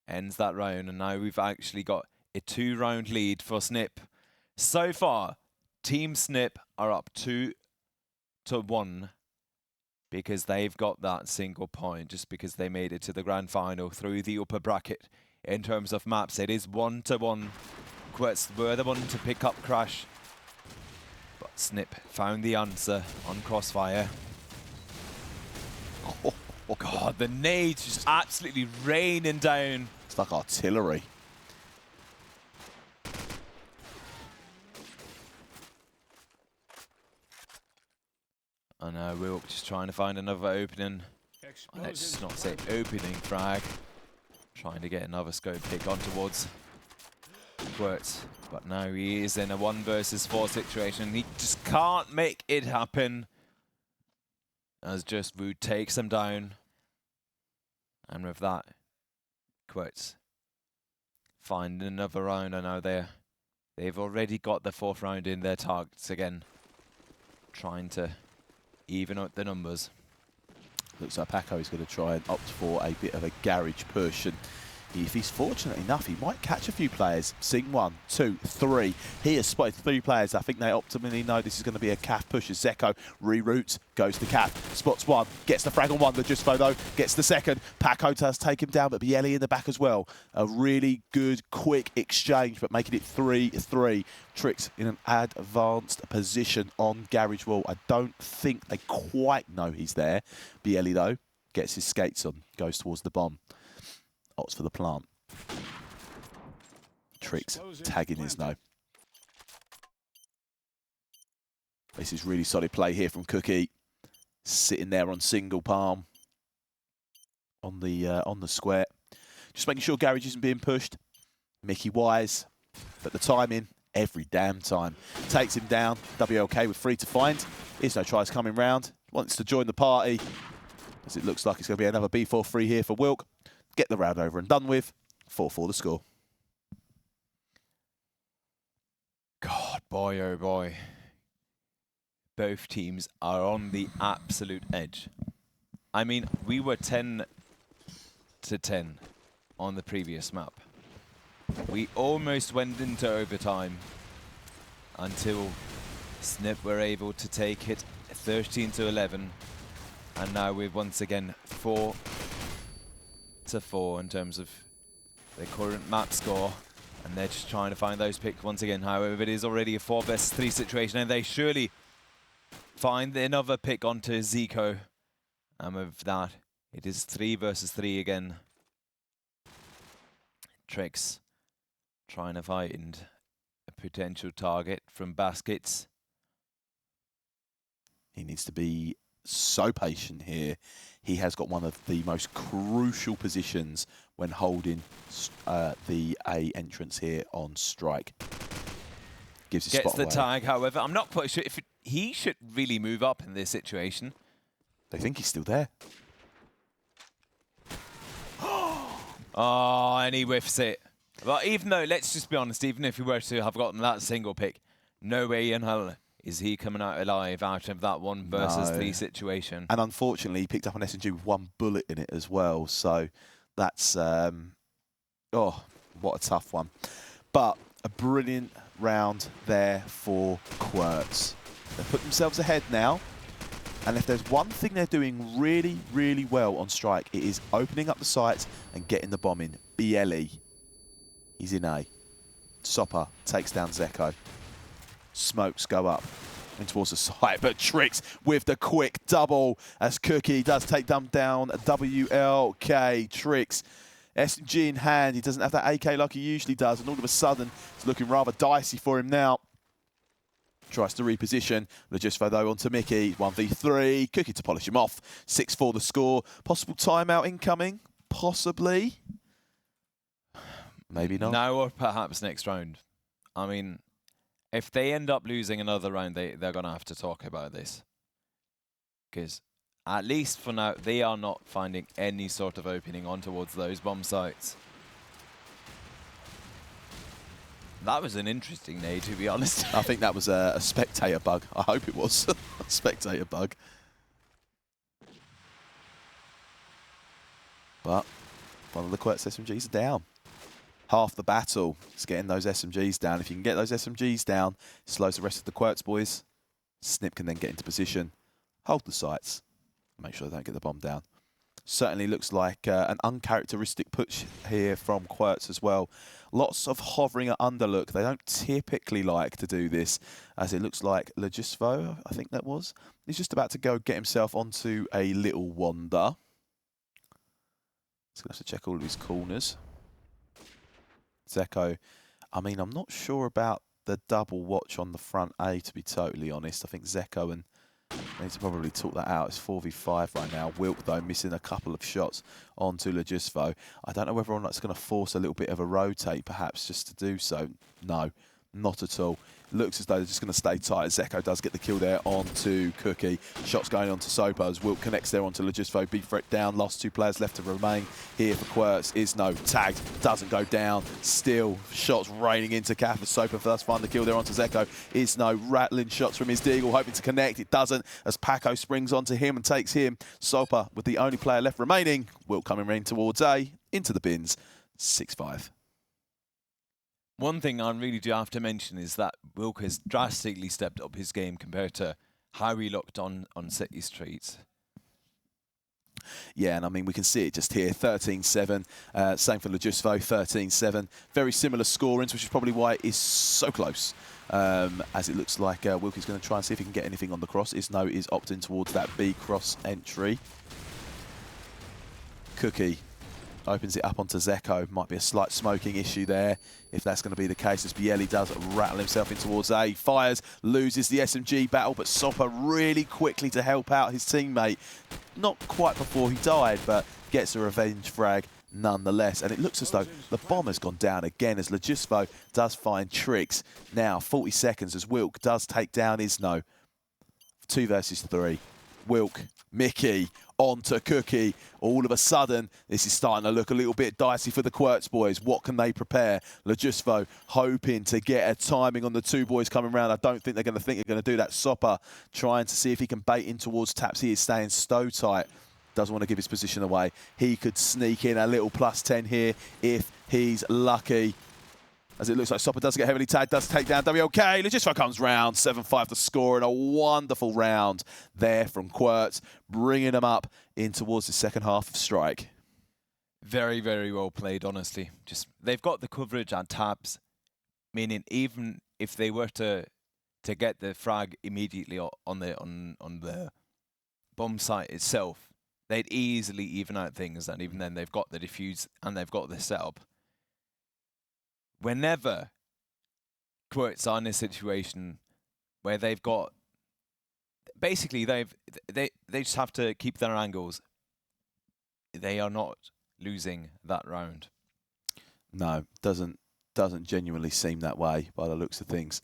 ends that round. And now we've actually got a 2-round lead for sniip. So far, Team Sniip are up 2-1 because they've got that single point just because they made it to the grand final through the upper bracket. In terms of maps, it is 1-1. qwertz were the one to pick up Crash, but Sniip found the answer on Crossfire. Oh God, the nades just absolutely raining down. It's like artillery. I know, Wilk just trying to find another opening. Let's just not say opening frag. Trying to get another scope pick on towards qwertz. But now he is in a 1 versus 4 situation. He just can't make it happen. As just Wood takes him down. And with that, qwertz find another round. I know they've already got the 4th round in their targets again. Trying to even out the numbers. Looks like Paco is going to try and opt for a bit of a garage push, and if he's fortunate enough, he might catch a few players. Sing 1, 2, 3. He has spotted 3 players. I think they optimally know this is going to be a calf push as Zeko reroutes, goes to calf, spots 1, gets the frag on 1. The Jusfo though gets the 2nd. Paco does take him down, but Bielli in the back as well. A really good, quick exchange, but making it 3-3. Tricks in an advanced position on garage wall. I don't think they quite know he's there. Bielli though gets his skates on, goes towards the bomb. Opts for the plant. Tricks tagging his no. This is really solid play here from Cookie. Sitting there on single palm on the square. Just making sure Garage isn't being pushed. Mickey wise, but the timing every damn time. Takes him down. WLK with 3 to find. Here's no tries coming round. Wants to join the party. As it looks like it's going to be another B4-3 here for Wilk. Get the round over and done with. 4-4 the score. God, boy, oh boy. Both teams are on the absolute edge. I mean, we were 10-10 on the previous map. We almost went into overtime until Sniip were able to take it 13-11. And now we're once again 4-4 in terms of the current map score. And they're just trying to find those picks once again. However, it is already a 4 versus 3 situation, and they surely find another pick onto Zico. And with that, it is 3 versus 3 again. Tricks trying to find a potential target from baskets. He needs to be so patient here. He has got one of the most crucial positions when holding the A entrance here on strike. Gives his Gets spot the away. tag, however. I'm not quite sure if he should really move up in this situation. They think he's still there. Oh, and he whiffs it. But even though, let's just be honest, even if he were to have gotten that single pick, no way in hell is he coming out alive out of that 1 versus 3 situation. And unfortunately, he picked up an SMG with 1 bullet in it as well. So that's, oh, what a tough one. But a brilliant round there for qwertz. They put themselves ahead now. And if there's one thing they're doing really, really well on strike, it is opening up the sights and getting the bomb in. Bielli, he's in A. Sopper takes down Zeko. Smokes go up and towards the side, but Tricks with the quick double as Cookie does take them down. WLK. Tricks, SMG in hand. He doesn't have that AK like he usually does, and all of a sudden it's looking rather dicey for him now. Tries to reposition. Jusfo though onto Mickey. 1v3. Cookie to polish him off. 6-4 the score. Possible timeout incoming? Possibly. Maybe not. Now or perhaps next round. I mean, if they end up losing another round, they're going to have to talk about this. Because at least for now, they are not finding any sort of opening on towards those bomb sites. That was an interesting nade, to be honest. I think that was a spectator bug. I hope it was a spectator bug. But one of the qwertz SMGs are down. half the battle. It's getting those SMGs down. If you can get those SMGs down, it slows the rest of the qwertz boys. Sniip can then get into position, hold the sights, make sure they don't get the bomb down. Certainly looks like an uncharacteristic push here from qwertz as well. Lots of hovering at underlook. They don't typically like to do this, as it looks like Legisvo, I think that was, he's just about to go get himself onto a little wander. He's going to have to check all of his corners. Zeko, I mean, I'm not sure about the double watch on the front A, to be totally honest. I think Zeko and need to probably talk that out. It's 4v5 right now. Wilk, though, missing a couple of shots onto Legisvo. I don't know whether or not it's going to force a little bit of a rotate, perhaps, just to do so. No, not at all. Looks as though they're just going to stay tight. Zeko does get the kill there onto Cookie. Shots going on to Sopa as Wilk connects there onto Legisvo. Big threat down. Last 2 players left to remain here for qwertz. Isno tagged. Doesn't go down. Still shots raining into Kath as Sopa first find the kill there onto Zeko. Isno rattling shots from his deagle, hoping to connect. It doesn't as Paco springs onto him and takes him. Sopa with the only player left remaining. Wilk coming in towards A. Into the bins. 6-5. One thing I really do have to mention is that Wilk has drastically stepped up his game compared to how he looked on City Streets. Yeah, and I mean, we can see it just here, 13-7. Same for Legisvo, 13-7. Very similar scorings, which is probably why it is so close. As it looks like Wilk is going to try and see if he can get anything on the cross. Isno is opting towards that B cross entry. Cookie opens it up onto Zeko. Might be a slight smoking issue there, if that's going to be the case, as Bielli does rattle himself in towards A. Fires, loses the SMG battle, but Sopa really quickly to help out his teammate. Not quite before he died, but gets a revenge frag nonetheless. And it looks as though the bomb has gone down again, as Legisvo does find tricks. Now, 40 seconds as Wilk does take down Isno. 2 versus 3. Wilk, Mickey, onto Cookie. All of a sudden, this is starting to look a little bit dicey for the qwertz boys. What can they prepare? Legisvo hoping to get a timing on the 2 boys coming around. I don't think they're going to do that. Sopa trying to see if he can bait in towards Taps. He is staying so tight. Doesn't want to give his position away. He could sneak in a little +10 here if he's lucky. As it looks like Sopa does get heavily tagged, does take down WLK. Legisvo comes round, 7-5 to score, and a wonderful round there from qwertz, bringing them up in towards the second half of strike. Very, very well played, honestly. Just they've got the coverage and tabs, meaning even if they were to get the frag immediately on the bomb site itself, they'd easily even out things, and even then they've got the defuse and they've got the setup. Whenever qwertz are in a situation where they've got, basically they just have to keep their angles, they are not losing that round. No, doesn't genuinely seem that way by the looks of things.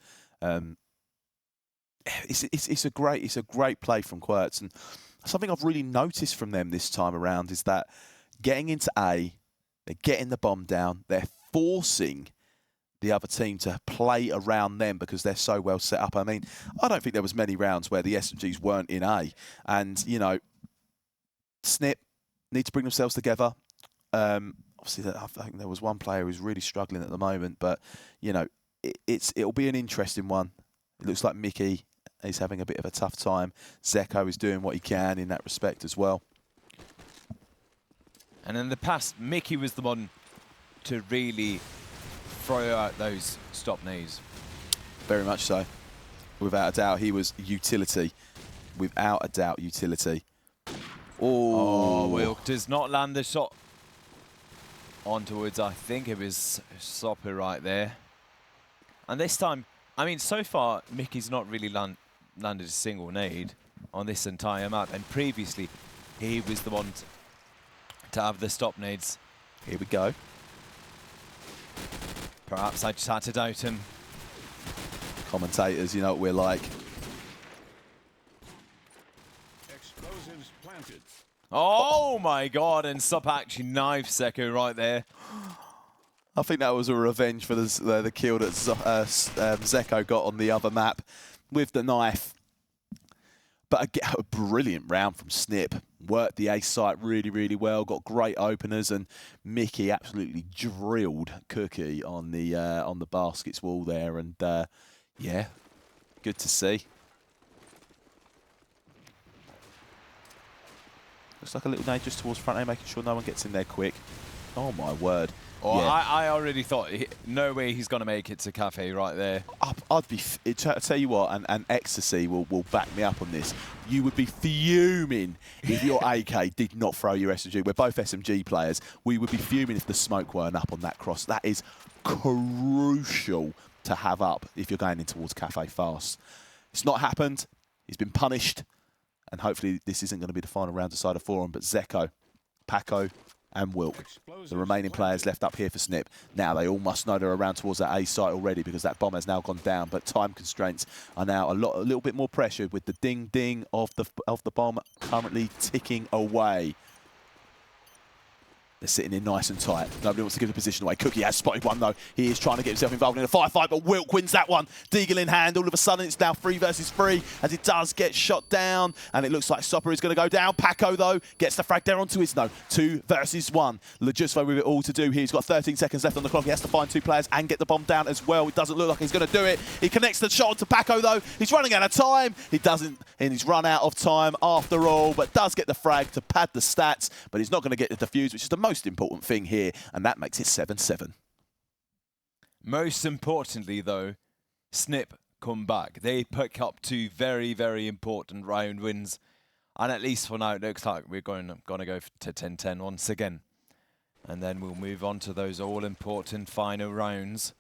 It's a great play from qwertz, and something I've really noticed from them this time around is that getting into A, they're getting the bomb down, they're forcing the other team to play around them because they're so well set up. I mean, I don't think there was many rounds where the SMGs weren't in A, and you know, Sniip need to bring themselves together. Obviously, I think there was one player who's really struggling at the moment, but you know, it'll be an interesting one. It looks like Mickey is having a bit of a tough time. Zeko is doing what he can in that respect as well. And in the past, Mickey was the one to really throw out those stop nades. Very much so. Without a doubt, he was utility. Without a doubt, utility. Oh, Wilk does not land the shot on towards, I think it was Sopa right there. And this time, I mean, so far, Mickey's not really landed a single nade on this entire map. And previously, he was the one to have the stop nades. Here we go. Perhaps I just had to doubt him. Commentators, you know what we're like. Explosives planted. Oh my god, and Sopa actually knifed Zeko right there. I think that was a revenge for the kill that Zeko got on the other map with the knife. But a brilliant round from Sniip. worked the ace site really, really well, got great openers, and Mickey absolutely drilled Cookie on the baskets wall there, and yeah, good to see. Looks like a little nade just towards front A, making sure no one gets in there quick. Oh my word. Oh, yeah. I already thought, no way he's going to make it to Cafe right there. I'd be, tell you what, and Ecstasy will back me up on this. You would be fuming if your AK did not throw your SMG. We're both SMG players. We would be fuming if the smoke weren't up on that cross. That is crucial to have up if you're going in towards Cafe fast. It's not happened. He's been punished. And hopefully this isn't going to be the final round decide for him. But Zeko, Paco, and Wilk, the remaining players left up here for Sniip. Now they all must know they're around towards that A site already because that bomb has now gone down. But time constraints are now a little bit more pressured with the ding ding of the bomb currently ticking away. They're sitting in nice and tight. Nobody wants to give the position away. Cookie has spotted one, though. He is trying to get himself involved in a firefight, but Wilk wins that one. Deagle in hand. All of a sudden, it's now 3 versus 3 as it does get shot down. And it looks like Sopper is going to go down. Paco, though, gets the frag there onto Isno. 2 versus 1. Lejusvo with it all to do here. He's got 13 seconds left on the clock. He has to find 2 players and get the bomb down as well. It doesn't look like he's going to do it. He connects the shot onto Paco, though. He's running out of time. He doesn't, and he's run out of time after all, but does get the frag to pad the stats. But he's not going to get the defuse, which is the most important thing here, and that makes it 7-7. Most importantly, though, Sniip come back. They pick up 2 very, very important round wins. And at least for now, it looks like we're going to go to 10-10 once again. And then we'll move on to those all-important final rounds.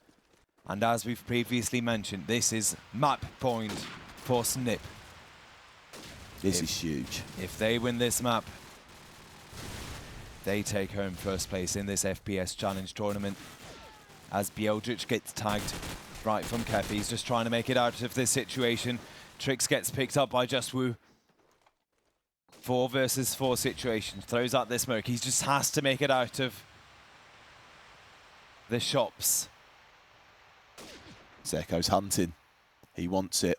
And as we've previously mentioned, this is map point for Sniip. This is huge. If they win this map, they take home first place in this FPS Challenge tournament. As Bjeljic gets tagged right from Kefi, he's just trying to make it out of this situation. Trix gets picked up by Just Woo. 4 versus 4 situation. Throws out this smoke. He just has to make it out of the shops. Zeko's hunting. He wants it.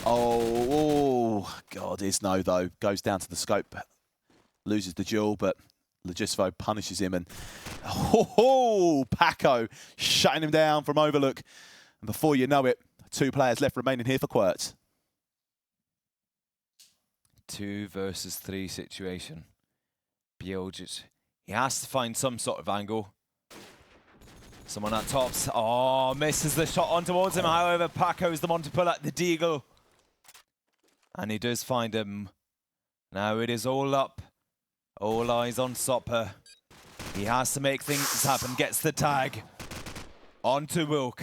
Oh, God, Isno, though, goes down to the scope. Loses the duel, but Lejusvo punishes him, and Paco shutting him down from Overlook. And before you know it, 2 players left remaining here for qwertz. 2 versus 3 situation. Bjeljic, he has to find some sort of angle. Someone at tops. Oh, misses the shot on towards him. However, Paco's the one to pull out the deagle. And he does find him. Now it is all up. All eyes on Sopper. He has to make things happen. Gets the tag. Onto Wilk.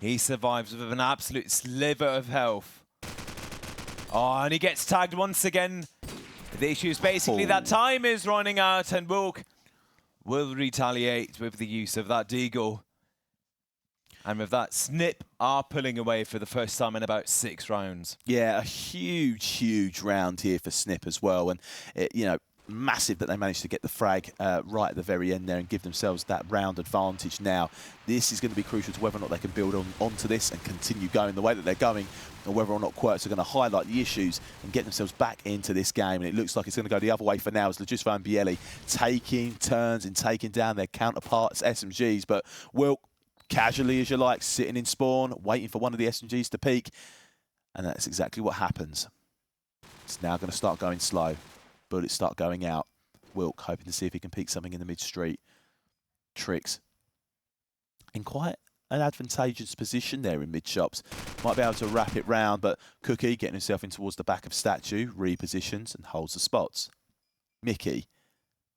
He survives with an absolute sliver of health. Oh, and he gets tagged once again. The issue is basically that time is running out, and Wilk will retaliate with the use of that deagle. And with that, Sniip are pulling away for the first time in about 6 rounds. Yeah, a huge, huge round here for Sniip as well. And, you know, massive that they managed to get the frag right at the very end there and give themselves that round advantage now. This is going to be crucial to whether or not they can build onto this and continue going the way that they're going, or whether or not qwertz are going to highlight the issues and get themselves back into this game. And it looks like it's going to go the other way for now as Lejusvo and Bieli taking turns and taking down their counterparts, SMGs. But Wilk, casually as you like, sitting in spawn, waiting for one of the SMGs to peak. And that's exactly what happens. It's now going to start going slow. Bullets start going out. Wilk hoping to see if he can peek something in the mid-street. Trix in quite an advantageous position there in mid-shops. Might be able to wrap it round, but Cookie getting himself in towards the back of Statue, repositions and holds the spots. Mickey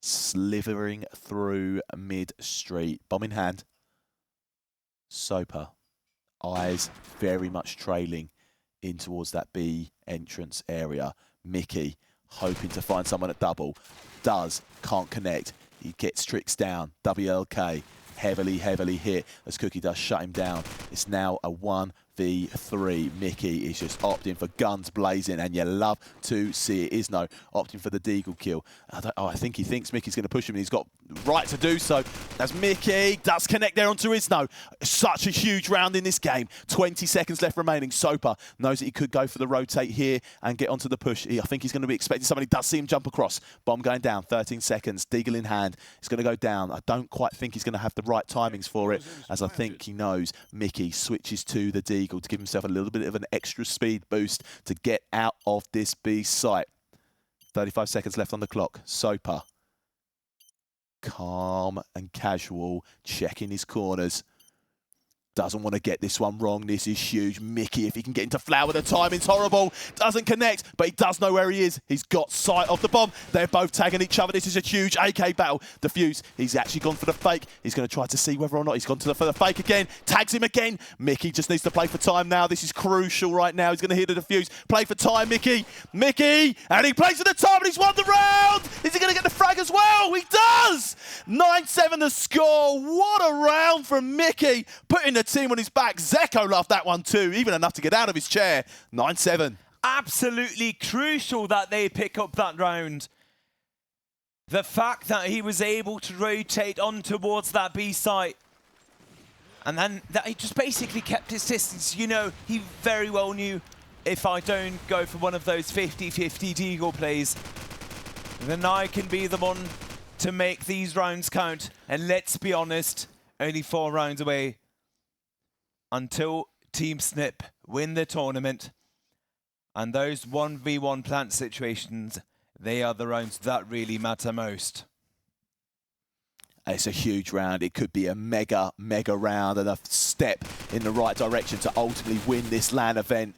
slithering through mid-street, bomb in hand. Soper, eyes very much trailing in towards that B entrance area. Mickey hoping to find someone at double. Does, can't connect. He gets Trix down. WLK heavily, heavily hit as Cookie does shut him down. It's now a 1 1v3. Mickey is just opting for guns blazing, and you love to see it. Isno opting for the deagle kill. I think he thinks Mickey's going to push him, and he's got right to do so. As Mickey does connect there onto Isno. Such a huge round in this game. 20 seconds left remaining. Soper knows that he could go for the rotate here and get onto the push. I think he's going to be expecting somebody. Does see him jump across. Bomb going down. 13 seconds. Deagle in hand. It's going to go down. I don't quite think he's going to have the right timings for it, as I think he knows. Mickey switches to the deagle to give himself a little bit of an extra speed boost to get out of this B site. 35 seconds left on the clock. Soper, calm and casual, checking his corners. Doesn't want to get this one wrong. This is huge. Mickey, if he can get into flower, the timing's horrible. Doesn't connect, but he does know where he is. He's got sight of the bomb. They're both tagging each other. This is a huge AK battle. Defuse. He's actually gone for the fake. He's going to try to see whether or not he's gone for the fake again. Tags him again. Mickey just needs to play for time now. This is crucial right now. He's going to hit the defuse. Play for time, Mickey. Mickey, and he plays for the time, and he's won the round. Is he going to get the frag as well? He does. 9-7 the score. What a round from Mickey. Putting the team on his back. Zeko loved that one too, even enough to get out of his chair. 9-7. Absolutely crucial that they pick up that round. The fact that he was able to rotate on towards that B site, and then that he just basically kept his distance. You know, he very well knew, if I don't go for one of those 50-50 deagle plays, then I can be the one to make these rounds count. And let's be honest, only 4 rounds away until Team Sniip win the tournament. And those 1v1 plant situations, they are the rounds that really matter most. It's a huge round. It could be a mega round and a step in the right direction to ultimately win this LAN event.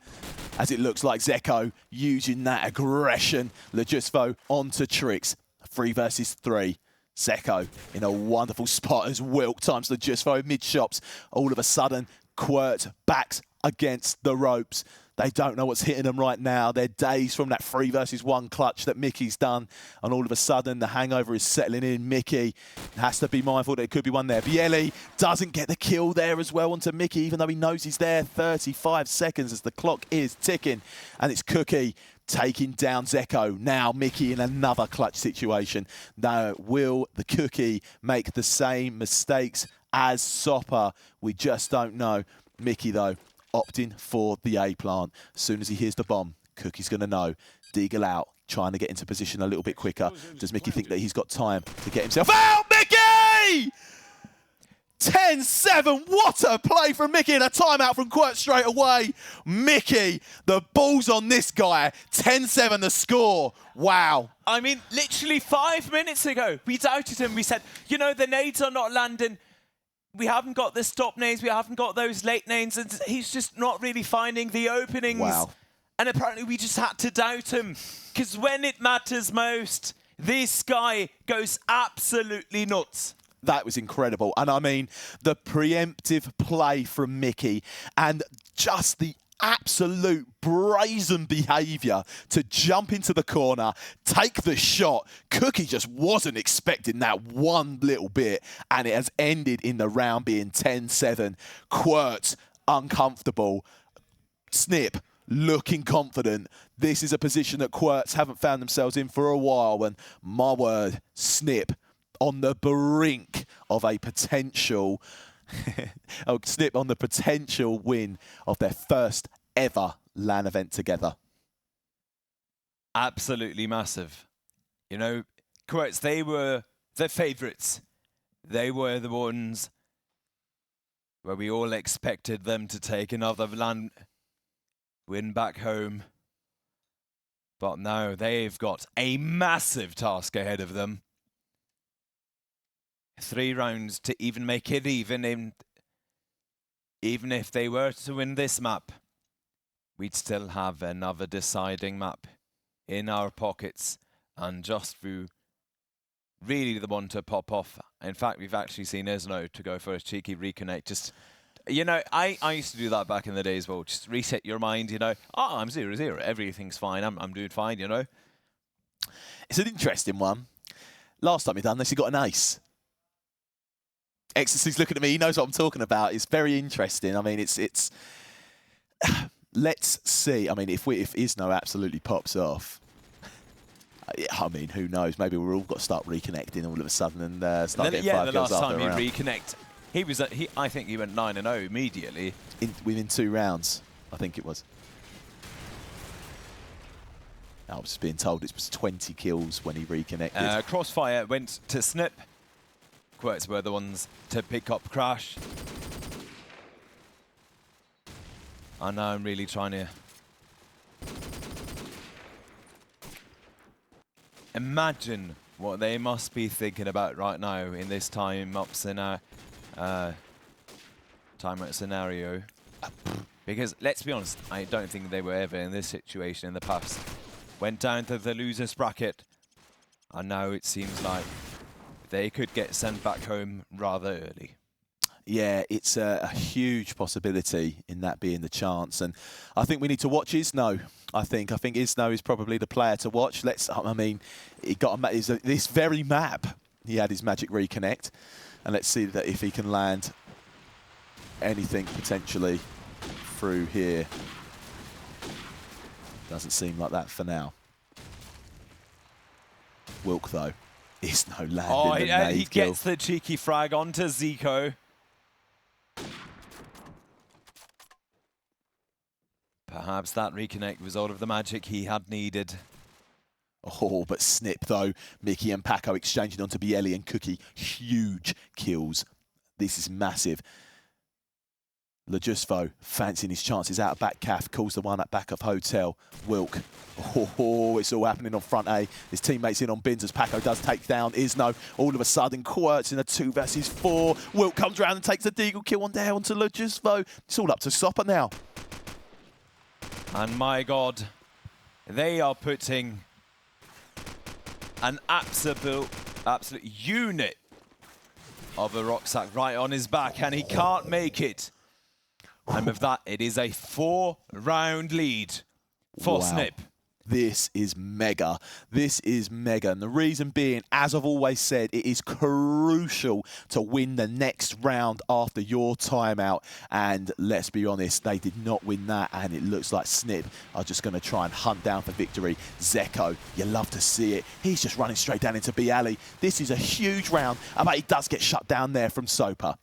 As it looks like Zeko using that aggression. Lejusfo onto Trix. 3 versus 3. Zeko in a wonderful spot as Wilk times Lejusfo mid-shops. All of a sudden, qwertz backs against the ropes. They don't know what's hitting them right now. They're dazed from that 3 versus 1 clutch that Mickey's done. And all of a sudden, the hangover is settling in. Mickey has to be mindful that it could be one there. Bielli doesn't get the kill there as well onto Mickey, even though he knows he's there. 35 seconds as the clock is ticking. And it's Cookie taking down Zeko. Now Mickey in another clutch situation. Now, will the Cookie make the same mistakes as Soper? We just don't know. Mickey, though, opting for the A plant. As soon as he hears the bomb, Cookie's going to know. Deagle out, trying to get into position a little bit quicker. Does Mickey think that he's got time to get himself out? Mickey! 10-7, what a play from Mickey, and a timeout from qwertz straight away. Mickey, the ball's on this guy. 10-7 the score. Wow. I mean, literally 5 minutes ago, we doubted him. We said, you know, the nades are not landing. We haven't got the stop nades. We haven't got those late nades. And he's just not really finding the openings. Wow. And apparently we just had to doubt him. Because when it matters most, this guy goes absolutely nuts. That was incredible. And I mean, the preemptive play from Mickey and just the absolute brazen behaviour to jump into the corner, take the shot. Cookie just wasn't expecting that one little bit, and it has ended in the round being 10-7. qwertz uncomfortable. Sniip looking confident. This is a position that qwertz haven't found themselves in for a while, and my word, Sniip on the brink of a potential Sniip on the potential win of their first ever LAN event together. Absolutely massive. You know, qwertz, they were the favourites. They were the ones where we all expected them to take another LAN win back home. But now they've got a massive task ahead of them. 3 rounds to even make it even if they were to win this map, we'd still have another deciding map in our pockets, and just through really the one to pop off. In fact, we've actually seen Isno to go for a cheeky reconnect. Just, you know, I used to do that back in the days. Well, just reset your mind, you know. Oh, I'm 0-0. Everything's fine. I'm doing fine, you know. It's an interesting one. Last time he done this, he got an ace. Ecstasy's looking at me. He knows what I'm talking about. It's very interesting. I mean, it's let's see. I mean, if Isno absolutely pops off, I mean, who knows? Maybe we're all got to start reconnecting all of a sudden and start getting 5 the kills last after time a round. he reconnect, he was at, I think he went 9-0 immediately. Within 2 rounds, I think it was. I was being told it was 20 kills when he reconnected. Crossfire went to sniip. qwertz were the ones to pick up Crash. And now I'm really trying to imagine what they must be thinking about right now in this timeout scenario. Because let's be honest, I don't think they were ever in this situation in the past. Went down to the losers bracket, and now it seems like they could get sent back home rather early. Yeah, it's a huge possibility in that being the chance, and I think we need to watch Isno. I think Isno is probably the player to watch. I mean, he got this very map. He had his magic reconnect, and let's see that if he can land anything potentially through here. Doesn't seem like that for now. Wilk though, Isno landing the nade he kill. gets the cheeky frag onto Zico. Perhaps that reconnect was all of the magic he had needed. Oh, but sniip though. Mickey and Paco exchanging onto Bielli and Cookie. Huge kills. This is massive. Lejusfo fancying his chances out of back calf. Calls the one at back of Hotel. Wilk. Oh, it's all happening on front A. His teammates in on bins as Paco does take down Isno. All of a sudden, qwertz in a 2 versus 4. Wilk comes around and takes a deagle kill on down to Lejusfo. It's all up to Sopper now. And my God, they are putting an absolute unit of a rucksack right on his back, and he can't make it. And with that, it is a 4-round lead for sniip. This is mega. This is mega. And the reason being, as I've always said, it is crucial to win the next round after your timeout. And let's be honest, they did not win that. And it looks like sniip are just going to try and hunt down for victory. Zeko, you love to see it. He's just running straight down into Bialy. This is a huge round. I bet he does get shut down there from Soper.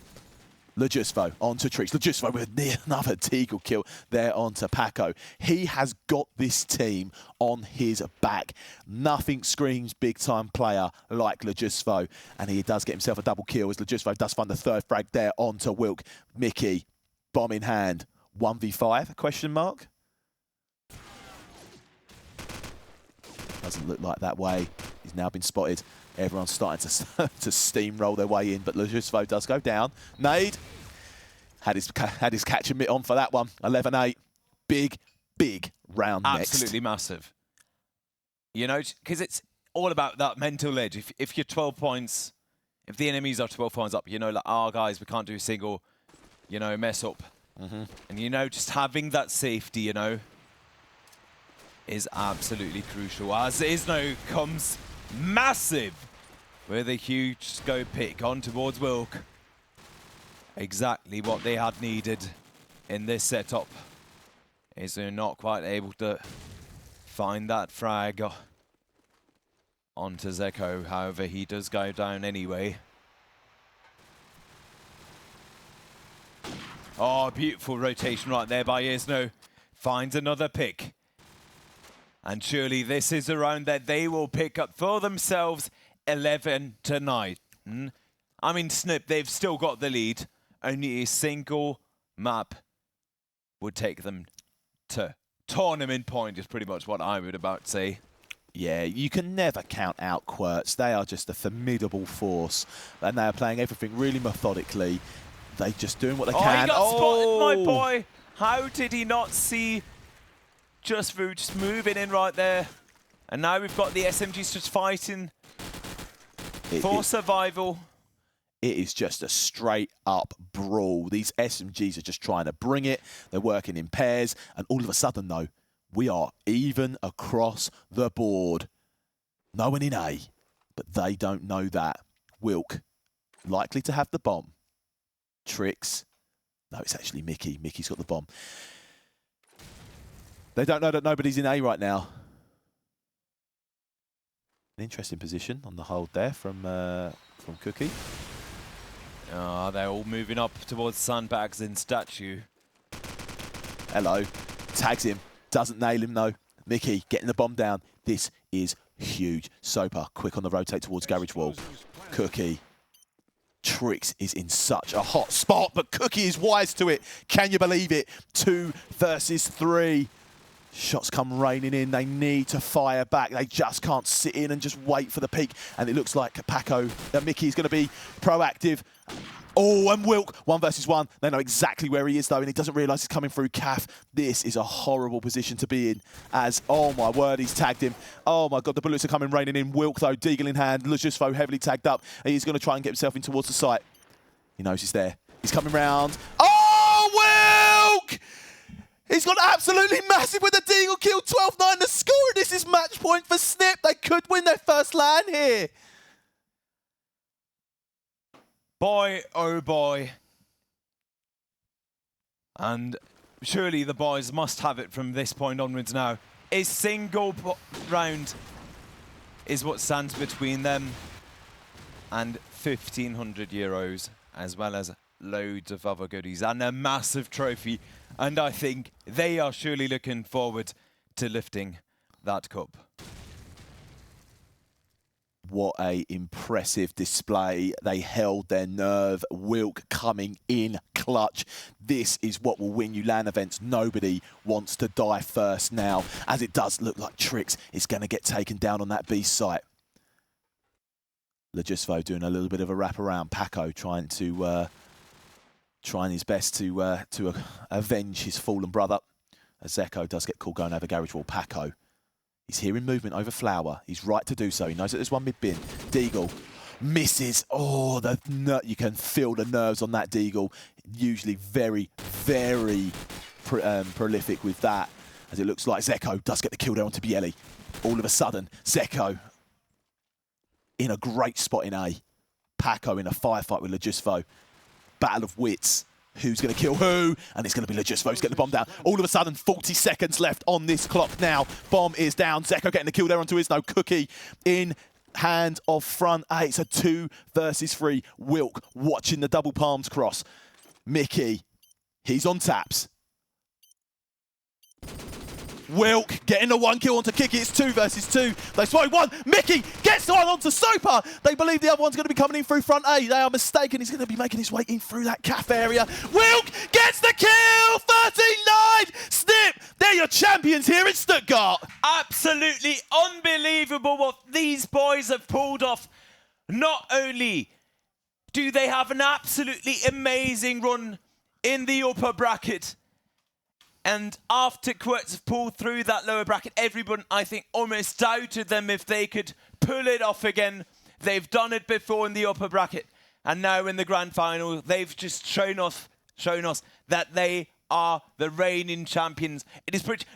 Lejusfo onto Trix. Lejusfo with another deagle kill there onto Paco. He has got this team on his back. Nothing screams big-time player like Lejusfo. And he does get himself a double kill as Lejusfo does find the 3rd frag there onto Wilk. Mickey, bomb in hand. 1v5, question mark? Doesn't look like that way. He's now been spotted. Everyone's starting to steamroll their way in, but Lejusfo does go down. Nade. Had his catch and mitt on for that one. 11-8. Big, big round next. Absolutely massive. You know, because it's all about that mental edge. If you're 12 points, if the enemies are 12 points up, you know, like, oh, guys, we can't do a single, you know, mess up. And, you know, just having that safety, you know, is absolutely crucial. As Isno comes massive with a huge scope pick on towards Wilk. Exactly what they had needed in this setup. Is they're not quite able to find that frag onto Zeko. However, he does go down anyway. Oh, beautiful rotation right there by Isno. Finds another pick. And surely this is a round that they will pick up for themselves 11-9. I mean, sniip, they've still got the lead. Only a single map would take them to tournament point is pretty much what I would about say. Yeah, you can never count out qwertz. They are just a formidable force. And they are playing everything really methodically. They're just doing what they can. He got spotted, my boy. How did he not see just moving in right there? And now we've got the SMGs just fighting for survival. It is just a straight up brawl. These SMGs are just trying to bring it. They're working in pairs. And all of a sudden, though, we are even across the board. No one in A, but they don't know that. Wilk, likely to have the bomb. Trix. No, it's actually Mickey. Mickey's got the bomb. They don't know that nobody's in A right now. An interesting position on the hold there from Cookie. Oh, they're all moving up towards sandbags in statue. Hello. Tags him. Doesn't nail him though. Mickey getting the bomb down. This is huge. Soper quick on the rotate towards garage wall. Cookie. Trix is in such a hot spot, but Cookie is wise to it. Can you believe it? 2 versus 3. Shots come raining in. They need to fire back. They just can't sit in and just wait for the peak. And it looks like Mickey is going to be proactive. Oh, and Wilk, 1 versus 1. They know exactly where he is, though, and he doesn't realise he's coming through Calf. This is a horrible position to be in as, oh, my word, he's tagged him. Oh, my God, the bullets are coming raining in. Wilk, though, deagle in hand. Lejusfo heavily tagged up. And he's going to try and get himself in towards the site. He knows he's there. He's coming round. Oh, Wilk! He's gone absolutely massive with the deagle kill. 12-9 the score. This is match point for sniip. They could win their first LAN here. Boy, oh boy. And surely the boys must have it from this point onwards now. A single round is what stands between them and 1,500 euros, as well as loads of other goodies and a massive trophy. And I think they are surely looking forward to lifting that cup. What a impressive display. They held their nerve. Wilk coming in clutch. This is what will win you LAN events. Nobody wants to die first now, as it does look like Trix is going to get taken down on that B site. Lejusfo doing a little bit of a wraparound. Paco trying his best to avenge his fallen brother. As Zeko does get called going over garage wall. Paco. He's hearing movement over Flower. He's right to do so. He knows that there's one mid-bin. Deagle misses. Oh, you can feel the nerves on that Deagle. Usually very, very prolific with that. As it looks like Zeko does get the kill there onto Bielli. All of a sudden, Zeko in a great spot in A. Paco in a firefight with Lejusfo. Battle of wits. Who's going to kill who? And it's going to be Lejusfo who's getting the bomb down. All of a sudden, 40 seconds left on this clock now. Bomb is down. Zeko getting the kill there onto Isno. Cookie in hand of front A. It's a 2 versus 3. Wilk watching the double palms cross. Mickey, he's on taps. Wilk getting the 1 kill onto Kiki. It's 2 versus 2. They swipe 1. Mickey gets the one onto Soper. They believe the other one's going to be coming in through front A. They are mistaken. He's going to be making his way in through that calf area. Wilk gets the kill. 13-9. sniip. They're your champions here in Stuttgart. Absolutely unbelievable what these boys have pulled off. Not only do they have an absolutely amazing run in the upper bracket, and after qwertz have pulled through that lower bracket, everyone, I think, almost doubted them if they could pull it off again. They've done it before in the upper bracket. And now in the grand final, they've just shown us that they are the reigning champions.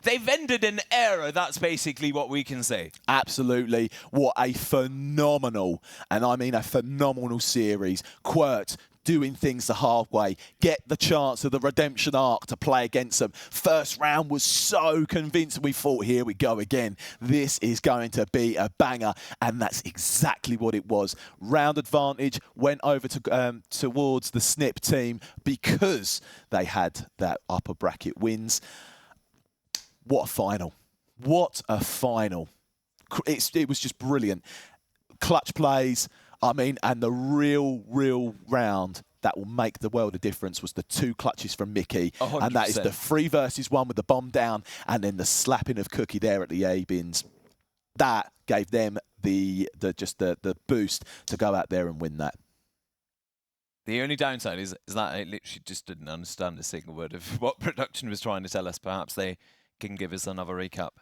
They've ended an era. That's basically what we can say. Absolutely. What a phenomenal, and I mean a phenomenal series. qwertz doing things the hard way, get the chance of the redemption arc to play against them. First round was so convincing. We thought, here we go again. This is going to be a banger, and that's exactly what it was. Round advantage went over to towards the sniip team because they had that upper bracket wins. What a final. What a final. It was just brilliant. Clutch plays. I mean, and the real round that will make the world a difference was the 2 clutches from Mickey. 100%. And that is the 3 versus 1 with the bomb down, and then the slapping of Cookie there at the A bins. That gave them the boost to go out there and win that. The only downside is that I literally just didn't understand a single word of what production was trying to tell us. Perhaps they can give us another recap.